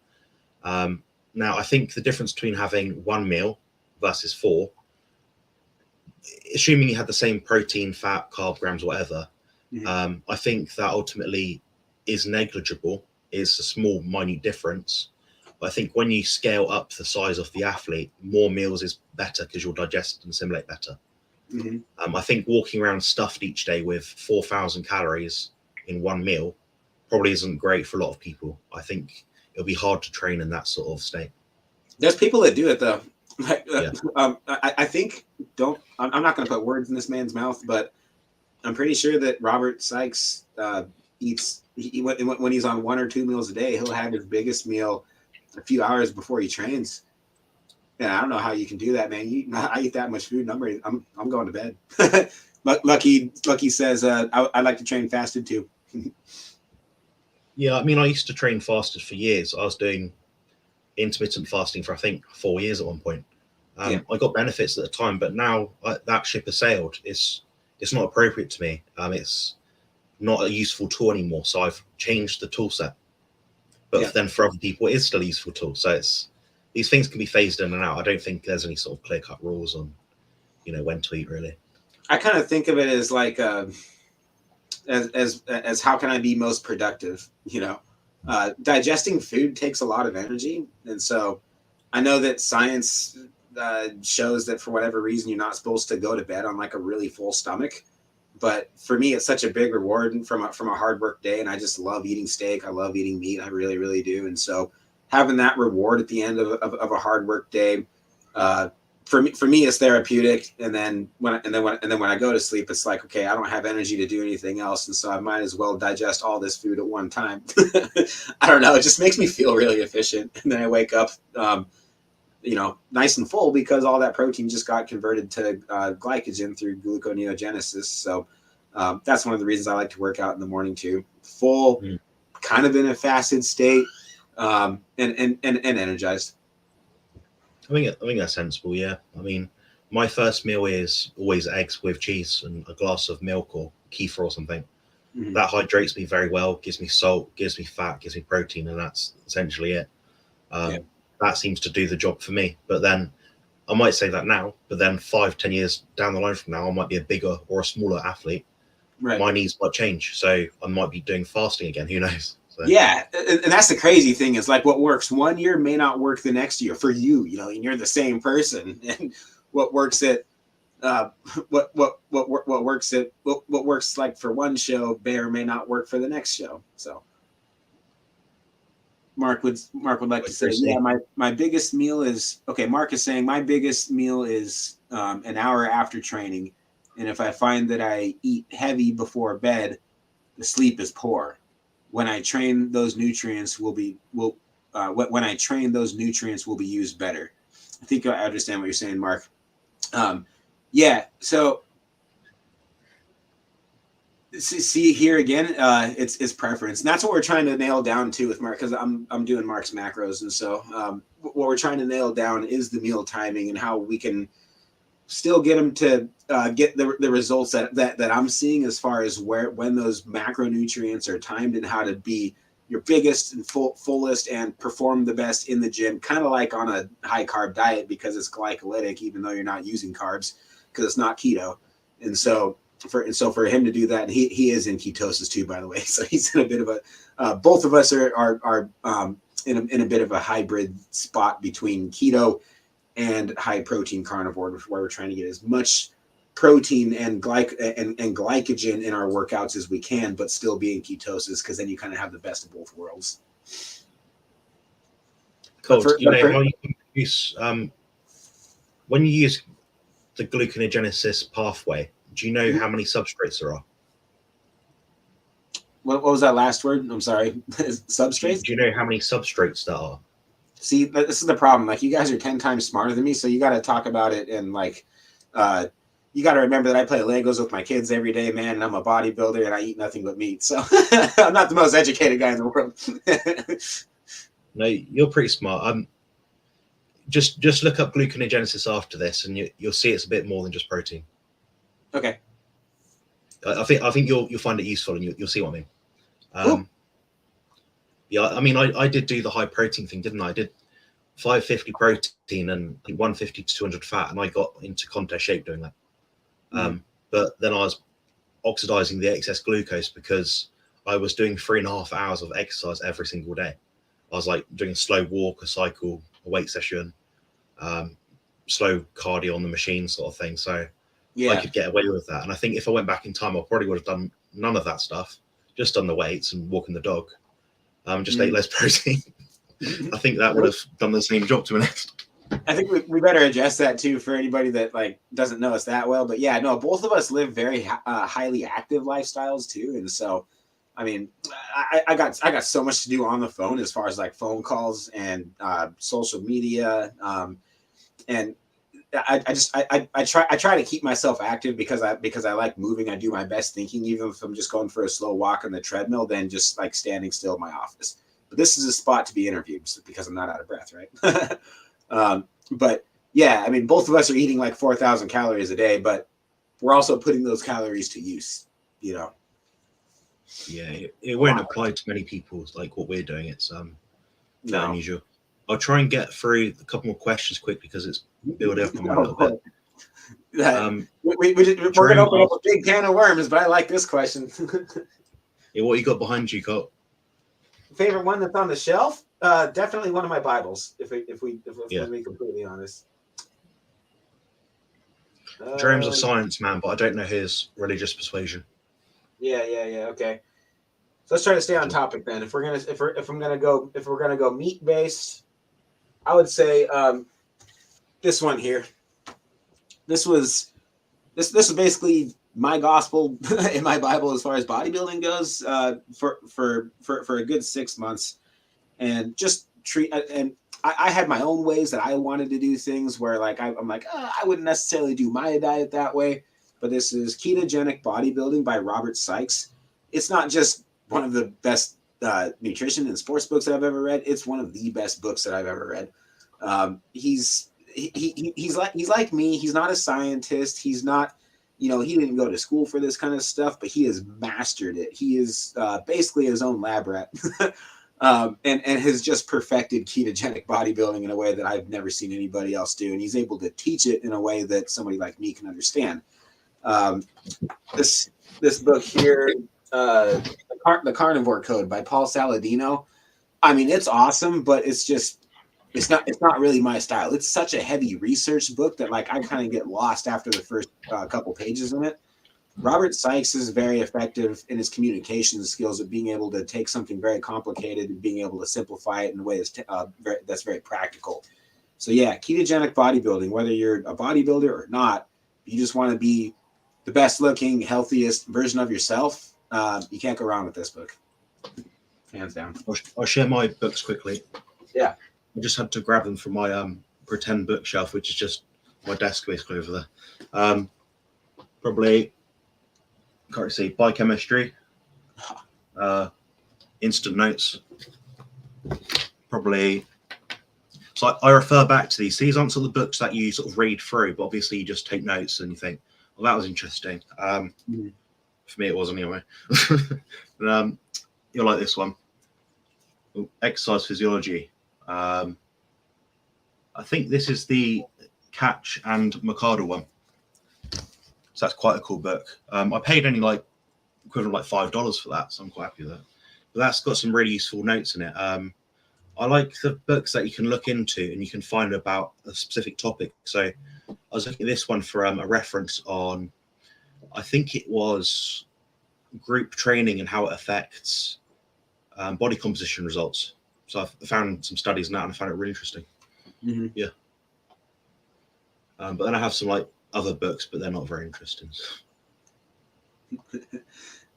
Now, I think the difference between having 1 meal versus 4, assuming you had the same protein, fat, carb, grams, whatever, I think that ultimately is negligible, is a small, minute difference. But I think when you scale up the size of the athlete, more meals is better because you'll digest and assimilate better. I think walking around stuffed each day with 4,000 calories in 1 meal probably isn't great for a lot of people. I think it'll be hard to train in that sort of state. There's people that do it though. I think I'm not going to put words in this man's mouth, but I'm pretty sure that Robert Sykes eats when he's on 1 or 2 meals a day. He'll have his biggest meal a few hours before he trains. And I don't know how you can do that, man. I eat that much food, and I'm going to bed. Lucky says I like to train fasted too. Yeah, I mean, I used to train fasted for years. I was doing intermittent fasting for I think 4 years at one point. I got benefits at the time, but now that ship has sailed. It's not appropriate to me. It's not a useful tool anymore. So I've changed the tool set. But then for other people, it is still a useful tool. So these things can be phased in and out. I don't think there's any sort of clear-cut rules on, when to eat really. I kind of think of it as like as how can I be most productive? Digesting food takes a lot of energy, and so I know that science shows that for whatever reason you're not supposed to go to bed on like a really full stomach. But for me, it's such a big reward from a hard work day, and I just love eating steak. I love eating meat. I really, really do. And so having that reward at the end of a hard work day, for me, it's therapeutic. And then when I go to sleep, it's like, okay, I don't have energy to do anything else, and so I might as well digest all this food at one time. I don't know. It just makes me feel really efficient, and then I wake up, nice and full because all that protein just got converted to glycogen through gluconeogenesis. So that's one of the reasons I like to work out in the morning too. Full, kind of in a fasted state, and energized. I think that's sensible. Yeah. I mean, my first meal is always eggs with cheese and a glass of milk or kefir or something. Mm-hmm. That hydrates me very well, gives me salt, gives me fat, gives me protein, and that's essentially it. Yeah. That seems to do the job for me. But then I might say that now, but then 5, 10 years down the line from now, I might be a bigger or a smaller athlete. Right. My needs might change, so I might be doing fasting again. Who knows? So. Yeah, and that's the crazy thing is like what works one year may not work the next year for you. You know, and you're the same person, and what works at what works like for one show may or may not work for the next show. So Mark would like to say, yeah, my biggest meal is okay. Mark is saying my biggest meal is an hour after training, and if I find that I eat heavy before bed, the sleep is poor. When I train, those nutrients will be used better. I think I understand what you're saying, Mark. Yeah. So see here again, it's preference, and that's what we're trying to nail down too with Mark, because I'm doing Mark's macros, and so what we're trying to nail down is the meal timing and how we can still get them to get the results that I'm seeing as far as when those macronutrients are timed and how to be your biggest and fullest and perform the best in the gym, kind of like on a high carb diet, because it's glycolytic, even though you're not using carbs, because it's not keto. And so for him to do that, he is in ketosis too, by the way. So he's in a bit of a both of us are in a bit of a hybrid spot between keto and high protein carnivore, where we're trying to get as much protein and glycogen in our workouts as we can, but still be in ketosis, because then you kind of have the best of both worlds. Cool. Do you know how you can use when you use the gluconeogenesis pathway? Do you know how many substrates there are? What was that last word? I'm sorry. Substrates? Do you know how many substrates there are? See, this is the problem. Like, you guys are 10 times smarter than me, so you got to talk about it. And like, you got to remember that I play Legos with my kids every day, man, and I'm a bodybuilder and I eat nothing but meat. So I'm not the most educated guy in the world. No, you're pretty smart. Just look up gluconeogenesis after this, and you'll see it's a bit more than just protein. Okay. I think you'll find it useful, and you'll see what I mean. Yeah, I mean, I did do the high protein thing, didn't I? I did 550 protein and 150 to 200 fat, and I got into contest shape doing that. But then I was oxidizing the excess glucose because I was doing 3.5 hours of exercise every single day. I was like doing a slow walk, a cycle, a weight session, slow cardio on the machine sort of thing. So yeah, I could get away with that. And I think if I went back in time, I probably would have done none of that stuff, just done the weights and walking the dog, just ate less protein. I think that would have done the same job, to be honest. I think we better adjust that too for anybody that like doesn't know us that well. But yeah, no, both of us live very highly active lifestyles too, and so I mean, I got so much to do on the phone as far as like phone calls and social media, and I try to keep myself active because I like moving. I do my best thinking, even if I'm just going for a slow walk on the treadmill, than just like standing still in my office. But this is a spot to be interviewed because I'm not out of breath, right? But yeah, I mean, both of us are eating like 4,000 calories a day, but we're also putting those calories to use, you know. Yeah, it won't apply to many people like what we're doing. It's unusual. I'll try and get through a couple more questions quick because it's building up on a little bit. We're going to open up a big can of worms, but I like this question. Yeah, what you got behind you, Colt? Favorite one that's on the shelf? Definitely one of my Bibles, if we be completely honest. Jerome's a science man, but I don't know his religious persuasion. Yeah. Okay. So let's try to stay on topic then. If we're gonna go meat based, I would say this one here. This was basically my gospel in my Bible as far as bodybuilding goes for a good 6 months, and just I had my own ways that I wanted to do things where like I'm like I wouldn't necessarily do my diet that way, but this is Ketogenic Bodybuilding by Robert Sykes. It's not just one of the best nutrition and sports books that I've ever read. It's one of the best books that I've ever read. He's like me. He's not a scientist. He's not, he didn't go to school for this kind of stuff, but he has mastered it. He is basically his own lab rat. And has just perfected ketogenic bodybuilding in a way that I've never seen anybody else do. And he's able to teach it in a way that somebody like me can understand. This book here, The Carnivore Code by Paul Saladino. I mean, it's awesome, but it's not really my style. It's such a heavy research book that like I kind of get lost after the first couple pages in it. Robert Sykes is very effective in his communication skills of being able to take something very complicated and being able to simplify it in a way that's very practical. So yeah, ketogenic bodybuilding, whether you're a bodybuilder or not, you just want to be the best looking, healthiest version of yourself. You can't go wrong with this book. Hands down. I'll share my books quickly. Yeah. I just had to grab them from my pretend bookshelf, which is just my desk basically over there. Probably, can't see, biochemistry, instant notes, probably. So I refer back to these. These aren't sort of the books that you sort of read through, but obviously you just take notes and you think, well, that was interesting. For me, it was anyway. You'll like this one. Exercise physiology. I think this is the Catch and Mercado one. So that's quite a cool book. I paid only like equivalent $5 for that, so I'm quite happy with that. But that's got some really useful notes in it. I like the books that you can look into and you can find about a specific topic. So I was looking at this one for a reference on, I think it was group training and how it affects body composition results. So I found some studies on that and I found it really interesting. Mm-hmm. Yeah. But then I have some like other books, but they're not very interesting.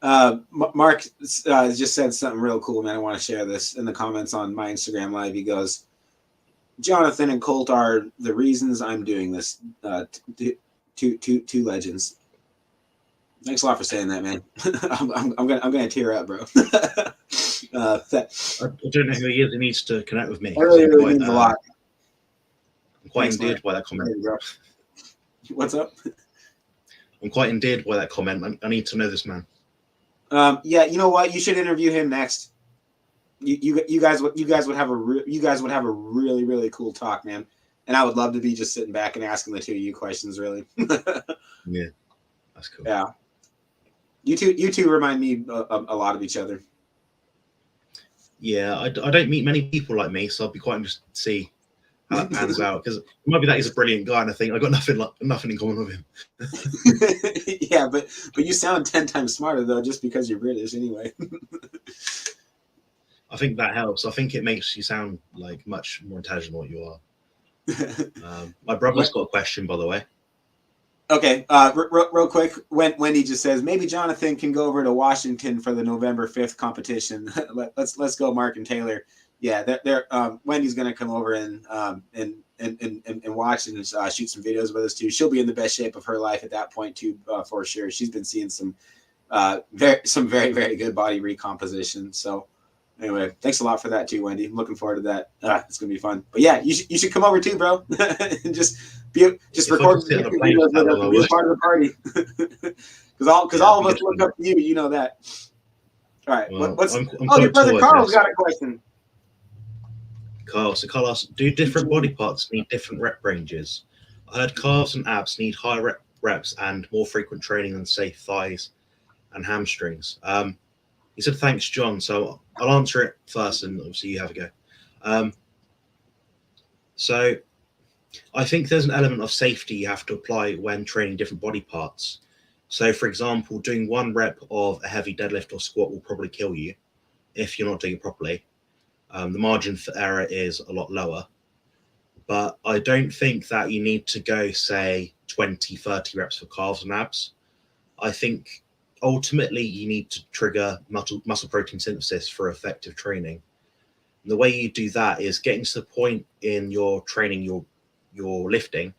Mark just said something real cool, man. I want to share this in the comments on my Instagram live. He goes, Jonathan and Colt are the reasons I'm doing this. Two legends. Thanks a lot for saying that, man. I'm gonna tear up, bro. I don't know who he is. He needs to connect with me. That really means a lot. I'm quite endeared by that comment. What's up? I'm quite endeared by that comment. I need to know this man. Yeah, you know what? You should interview him next. You guys would have a really, really cool talk, man. And I would love to be just sitting back and asking the two of you questions, really. Yeah, that's cool. Yeah, you two remind me a lot of each other. Yeah, I don't meet many people like me, so I'll be quite interested to see how that pans out. Because it might be that he's a brilliant guy, and I think I got nothing in common with him. Yeah, but you sound 10 times smarter though, just because you're British, anyway. I think that helps. I think it makes you sound like much more intelligent than what you are. My brother's got a question, by the way. Okay, real quick. Wendy just says maybe Jonathan can go over to Washington for the November 5th competition. Let's go, Mark and Taylor. Yeah, Wendy's gonna come over and watch and shoot some videos with us too. She'll be in the best shape of her life at that point too, for sure. She's been seeing some very, very good body recomposition. So anyway, thanks a lot for that too, Wendy. I'm looking forward to that. It's gonna be fun. But yeah, you should come over too, bro. And just record videos with us and be a part of the party. Because all of us look up to you. You know that. All right. Well, your brother Carl's got a question. Carl asks, do different body parts need different rep ranges? I heard calves and abs need higher reps and more frequent training than, say, thighs and hamstrings. He said, thanks, John. So I'll answer it first, and obviously you have a go. So I think there's an element of safety you have to apply when training different body parts. So, for example, doing one rep of a heavy deadlift or squat will probably kill you if you're not doing it properly. The margin for error is a lot lower. But I don't think that you need to go, say, 20, 30 reps for calves and abs. I think ultimately you need to trigger muscle protein synthesis for effective training. And the way you do that is getting to the point in your training, your lifting,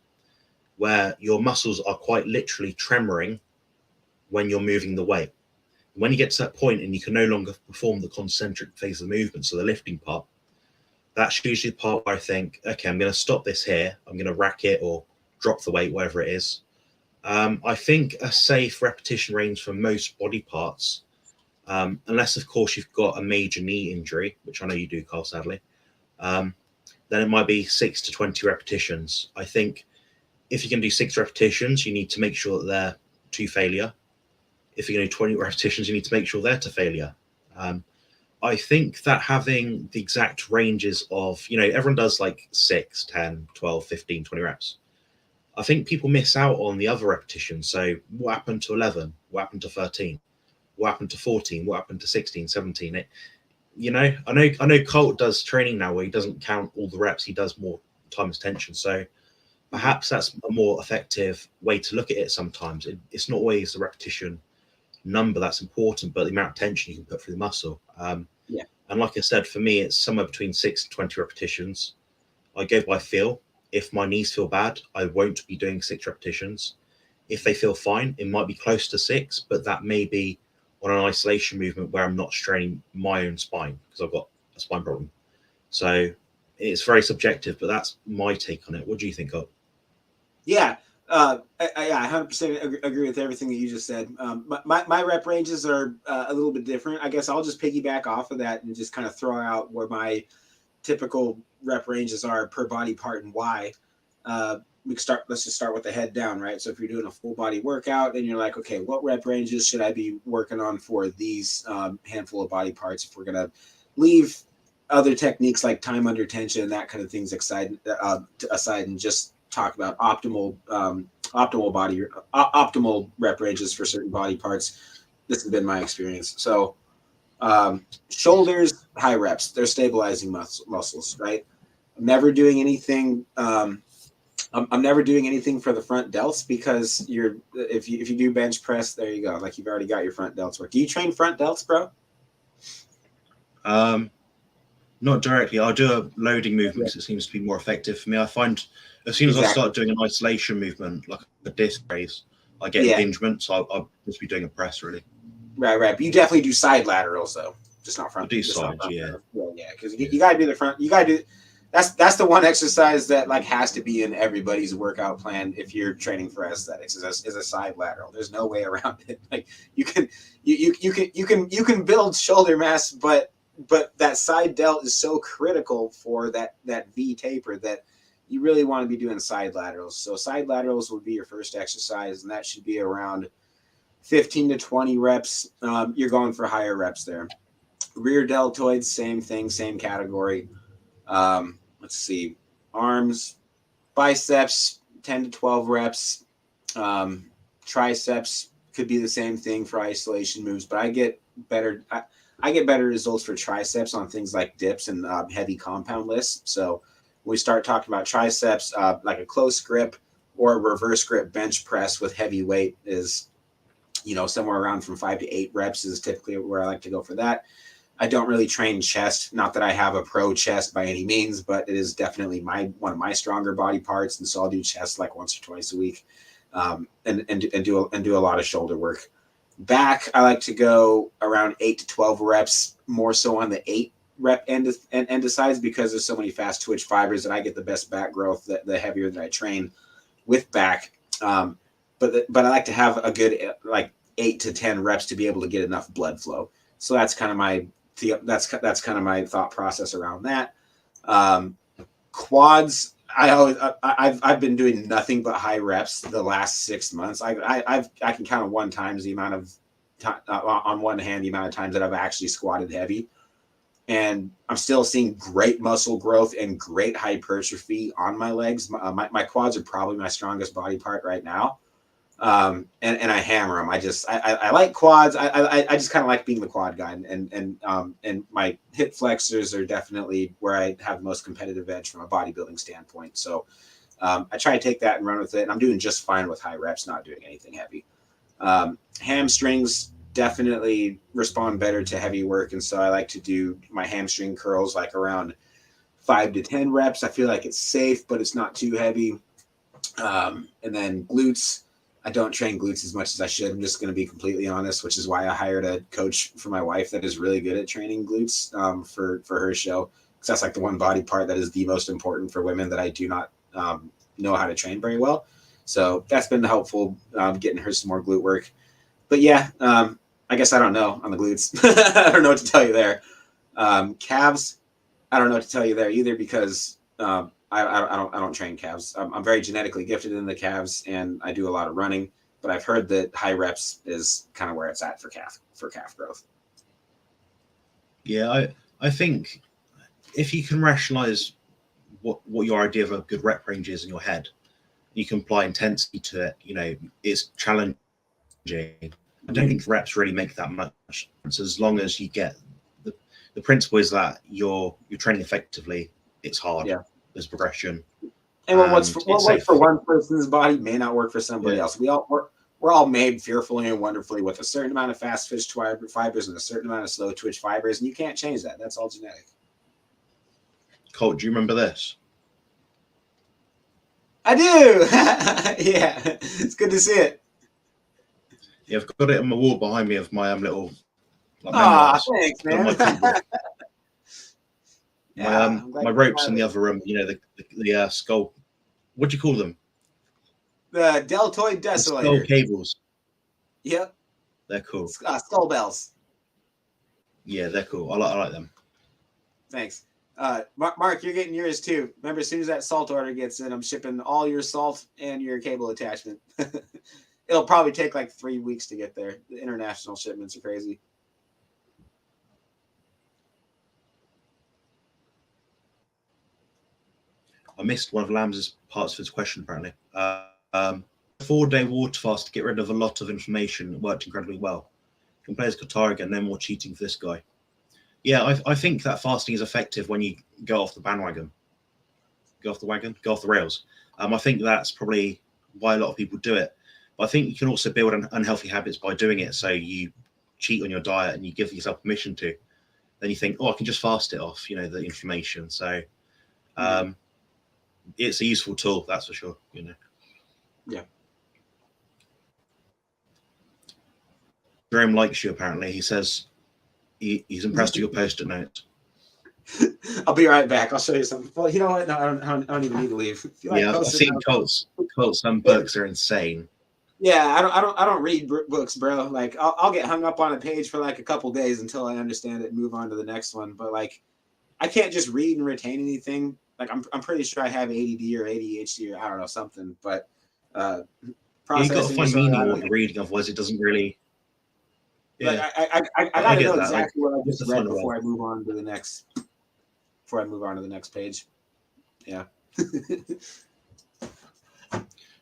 where your muscles are quite literally tremoring when you're moving the weight. When you get to that point and you can no longer perform the concentric phase of the movement, so the lifting part, that's usually the part where I think, okay, I'm going to stop this here. I'm going to rack it or drop the weight, whatever it is. I think a safe repetition range for most body parts, unless of course you've got a major knee injury, which I know you do, Carl, sadly, then it might be 6 to 20 repetitions. I think if you can do 6 repetitions, you need to make sure that they're to failure. If you're going to do 20 repetitions, you need to make sure they're to failure. I think that having the exact ranges of, everyone does like 6, 10, 12, 15, 20 reps. I think people miss out on the other repetitions. So what happened to 11? What happened to 13? What happened to 14? What happened to 16, 17? I know Colt does training now where he doesn't count all the reps. He does more time tension. So perhaps that's a more effective way to look at it sometimes. It's not always the repetition number that's important, but the amount of tension you can put through the muscle. Yeah. And like I said, for me, it's somewhere between 6 and 20 repetitions. I go by feel. If my knees feel bad, I won't be doing 6 repetitions. If they feel fine, it might be close to 6, but that may be on an isolation movement where I'm not straining my own spine because I've got a spine problem. So it's very subjective, but that's my take on it. What do you think of? Yeah. I 100% agree with everything that you just said. My rep ranges are a little bit different. I guess I'll just piggyback off of that and just kind of throw out where my typical rep ranges are per body part and why. Let's just start with the head down, right? So if you're doing a full body workout and you're like, okay, what rep ranges should I be working on for these handful of body parts? If we're going to leave other techniques like time under tension and that kind of things aside and just talk about optimal rep ranges for certain body parts. This has been my experience. So shoulders, high reps, they're stabilizing muscles, right? I'm never doing anything. I'm never doing anything for the front delts because if you do bench press, there you go. Like you've already got your front delts work. Do you train front delts, bro? Not directly. I'll do a loading movement because it seems to be more effective for me. I find as soon as I start doing an isolation movement, like a disc raise, I get impingement. So I'll just be doing a press really. Right. But you definitely do side laterals though, just not front. I do sides, yeah. Because you got to do the front. You got to do. That's the one exercise that like has to be in everybody's workout plan if you're training for aesthetics is a side lateral. There's no way around it. Like you can build shoulder mass, but that side delt is so critical for that V taper that you really want to be doing side laterals. So side laterals would be your first exercise, and that should be around 15 to 20 reps. You're going for higher reps there. Rear deltoids, same thing, same category. Let's see, arms, biceps, 10 to 12 reps. Triceps could be the same thing for isolation moves, but I get better results for triceps on things like dips and heavy compound lifts. So when we start talking about triceps, like a close grip or a reverse grip bench press with heavy weight is, somewhere around from 5 to 8 reps is typically where I like to go for that. I don't really train chest. Not that I have a pro chest by any means, but it is definitely one of my stronger body parts. And so I'll do chest like once or twice a week, and do a lot of shoulder work. Back, I like to go around 8 to 12 reps, more so on the 8 rep end of size because there's so many fast twitch fibers that I get the best back growth the heavier that I train with back. But I like to have a good like 8 to 10 reps to be able to get enough blood flow. So that's kind of my thought process around that. Quads, I've been doing nothing but high reps the last 6 months. I can count on one times the amount of on one hand the amount of times that I've actually squatted heavy, and I'm still seeing great muscle growth and great hypertrophy on my legs. My quads are probably my strongest body part right now. And I hammer them. I like quads. I just kind of like being the quad guy, and my hip flexors are definitely where I have the most competitive edge from a bodybuilding standpoint. So I try to take that and run with it, and I'm doing just fine with high reps, not doing anything heavy. Hamstrings definitely respond better to heavy work, and so I like to do my hamstring curls like around 5 to 10 reps. I feel like it's safe, but it's not too heavy. And then glutes. I don't train glutes as much as I should. I'm just going to be completely honest, which is why I hired a coach for my wife that is really good at training glutes for her show. Because that's like the one body part that is the most important for women that I do not know how to train very well. So that's been helpful, getting her some more glute work. But yeah, I guess I don't know on the glutes. I don't know what to tell you there. Calves, I don't know what to tell you there either because I don't train calves. I'm very genetically gifted in the calves, and I do a lot of running. But I've heard that high reps is kind of where it's at for calf growth. Yeah, I think if you can rationalize what your idea of a good rep range is in your head, you can apply intensity to it. You know, it's challenging. I don't think reps really make that much difference as long as you get the principle is that you're training effectively. It's hard. Yeah. There's progression. And what works for one person's body may not work for somebody else. We're all made fearfully and wonderfully with a certain amount of fast twitch fibers and a certain amount of slow twitch fibers, and you can't change that. That's all genetic. Colt, do you remember this? I do. Yeah, it's good to see it. Yeah, I've got it on my wall behind me of my little. Thanks, man. My ropes in the other room. You know the skull. What do you call them? The deltoid desolator. Skull cables. Yep. They're cool. Skull bells. Yeah, they're cool. I like them. Thanks. Mark, you're getting yours too. Remember, as soon as that salt order gets in, I'm shipping all your salt and your cable attachment. It'll probably take like 3 weeks to get there. The international shipments are crazy. I missed one of Lamb's parts of his question, apparently. 4-day water fast to get rid of a lot of inflammation worked incredibly well. Can play as Qatar again, no more cheating for this guy. Yeah, I think that fasting is effective when you go off the bandwagon. Go off the rails. I think that's probably why a lot of people do it. But I think you can also build unhealthy habits by doing it. So you cheat on your diet and you give yourself permission to. Then you think, I can just fast it off, the inflammation. So it's a useful tool, that's for sure, Yeah. Jerome likes you, apparently. He says he's impressed with your post-it notes. I'll be right back. I'll show you something. Well, you know what? No, I don't even need to leave. I've seen Colt's some books are insane. Yeah, I don't read books, bro. Like I'll get hung up on a page for like a couple days until I understand it and move on to the next one. But like, I can't just read and retain anything. Like I'm pretty sure I have ADD or ADHD or I don't know something. But you've got to find meaning in what you're reading, otherwise it doesn't really. Yeah, like I gotta know exactly what I just read before I move on to the next. Before I move on to the next page. Yeah.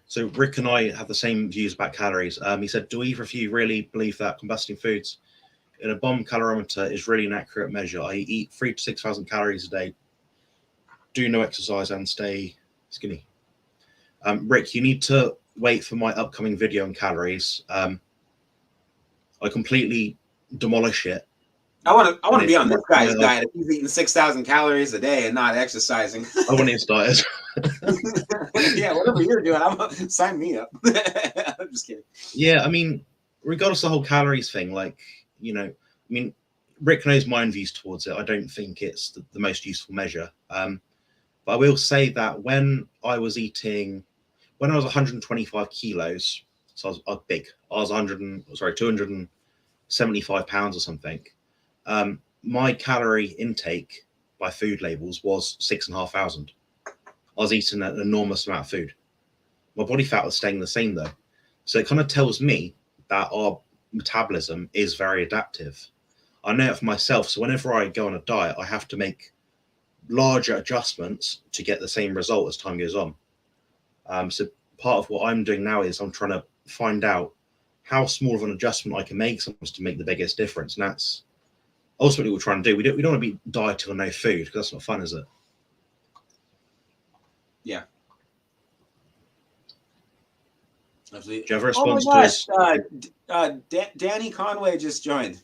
So Rick and I have the same views about calories. He said, do either of you really believe that combusting foods in a bomb calorimeter is really an accurate measure? I eat 3,000 to 6,000 calories a day, do no exercise and stay skinny. Rick, you need to wait for my upcoming video on calories. I completely demolish it. I want to be on this guy's diet. If he's eating 6,000 calories a day and not exercising. I want his diet. Yeah, whatever you're doing, sign me up. I'm just kidding. Yeah, I mean, regardless of the whole calories thing, Rick knows my own views towards it. I don't think it's the most useful measure. But I will say that when I was 125 kilos, so I was big. I was 275 pounds or something. My calorie intake by food labels was 6,500. I was eating an enormous amount of food. My body fat was staying the same though. So it kind of tells me that our metabolism is very adaptive. I know it for myself. So whenever I go on a diet, I have to make larger adjustments to get the same result as time goes on. So part of what I'm doing now is I'm trying to find out how small of an adjustment I can make sometimes to make the biggest difference. And that's ultimately what we're trying to do. We don't want to be dieting on no food because that's not fun, is it? Yeah. Absolutely. Do you have a response to this? Danny Conway just joined.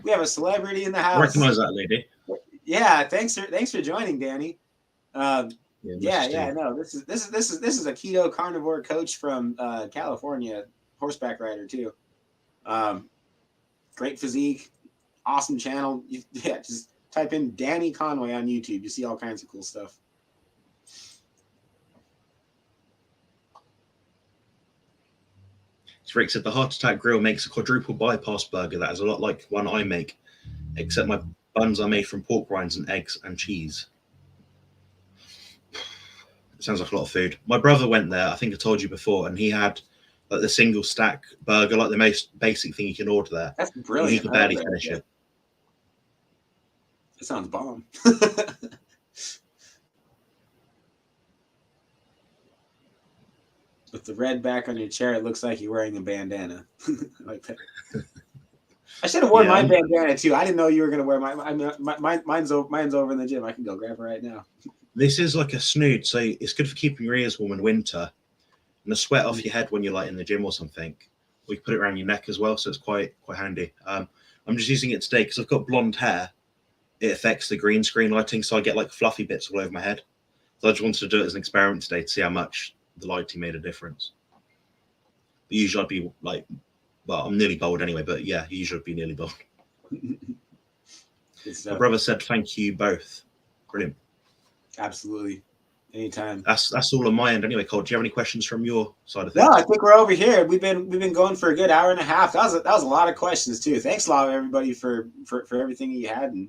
We have a celebrity in the house. I recognize that lady. Yeah, thanks for joining, Danny. Yeah. No, this is a keto carnivore coach from California, horseback rider too. Great physique, awesome channel. Just type in Danny Conway on YouTube. You see all kinds of cool stuff. Rick said the Heart Attack Grill makes a quadruple bypass burger that is a lot like one I make, except my buns are made from pork rinds and eggs and cheese. It sounds like a lot of food. My brother went there, I think I told you before, and he had like the single stack burger, like the most basic thing you can order there. That's brilliant. He could barely finish it. It sounds bomb. With the red back on your chair, it looks like you're wearing a bandana. Like that. I should have worn my bandana too. I didn't know you were gonna wear mine's over in the gym. I can go grab it right now. This is like a snood, so it's good for keeping your ears warm in winter, and the sweat off your head when you're like in the gym or something. We put it around your neck as well, so it's quite handy. I'm just using it today because I've got blonde hair. It affects the green screen lighting, so I get like fluffy bits all over my head. So I just wanted to do it as an experiment today to see how much the lighting made a difference. But usually I'd be like, well, I'm nearly bald anyway, but yeah, usually I'd be nearly bald. My brother said thank you both. Brilliant. Absolutely. Anytime. That's all on my end anyway, Cole. Do you have any questions from your side of things? No, I think we're over here. We've been going for a good hour and a half. That was a lot of questions too. Thanks a lot, everybody, for everything you had. And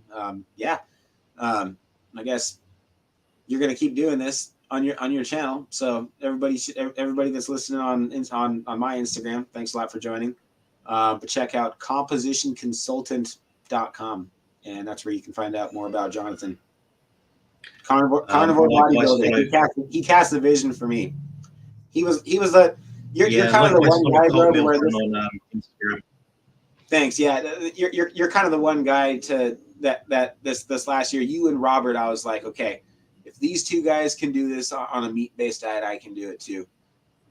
I guess you're gonna keep doing this on your channel. So everybody that's listening on my Instagram, thanks a lot for joining. But check out compositionconsultant.com, and that's where you can find out more about Jonathan. Carnivore bodybuilder. He cast the vision for me. You're kind of the one guy, bro. On Instagram. Thanks. Yeah, you're kind of the one guy to that this last year. You and Robert, I was like, okay, if these two guys can do this on a meat-based diet, I can do it too.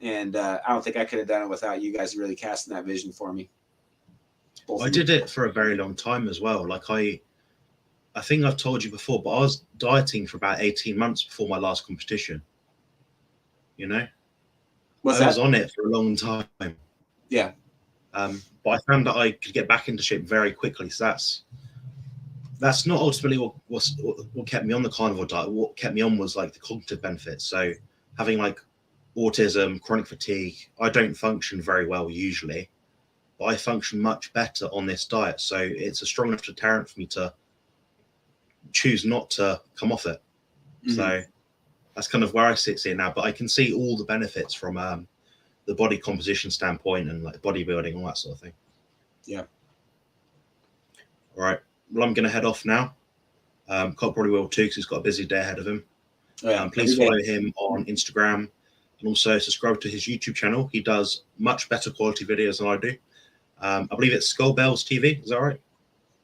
And I don't think I could have done it without you guys really casting that vision for me. I did it for a very long time as well. Like I think I've told you before, but I was dieting for about 18 months before my last competition. You know? I was on it for a long time. Yeah. But I found that I could get back into shape very quickly. So that's not ultimately what kept me on the carnivore diet. What kept me on was like the cognitive benefits. So having like autism, chronic fatigue, I don't function very well usually, but I function much better on this diet. So it's a strong enough deterrent for me to choose not to come off it. Mm-hmm. So that's kind of where I sit now, but I can see all the benefits from the body composition standpoint and like bodybuilding, all that sort of thing. Yeah. All right. Well, I'm going to head off now. Cole probably will too, because he's got a busy day ahead of him. Oh, yeah. Please follow him on Instagram and also subscribe to his YouTube channel. He does much better quality videos than I do. I believe it's Skull Bells TV. Is that right?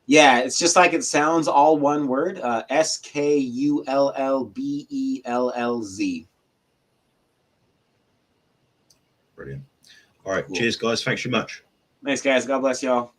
Yeah, it's just like it sounds, all one word. SKULLBELLZ. Brilliant. All right. Cool. Cheers, guys. Thanks very much. Thanks, guys. God bless y'all.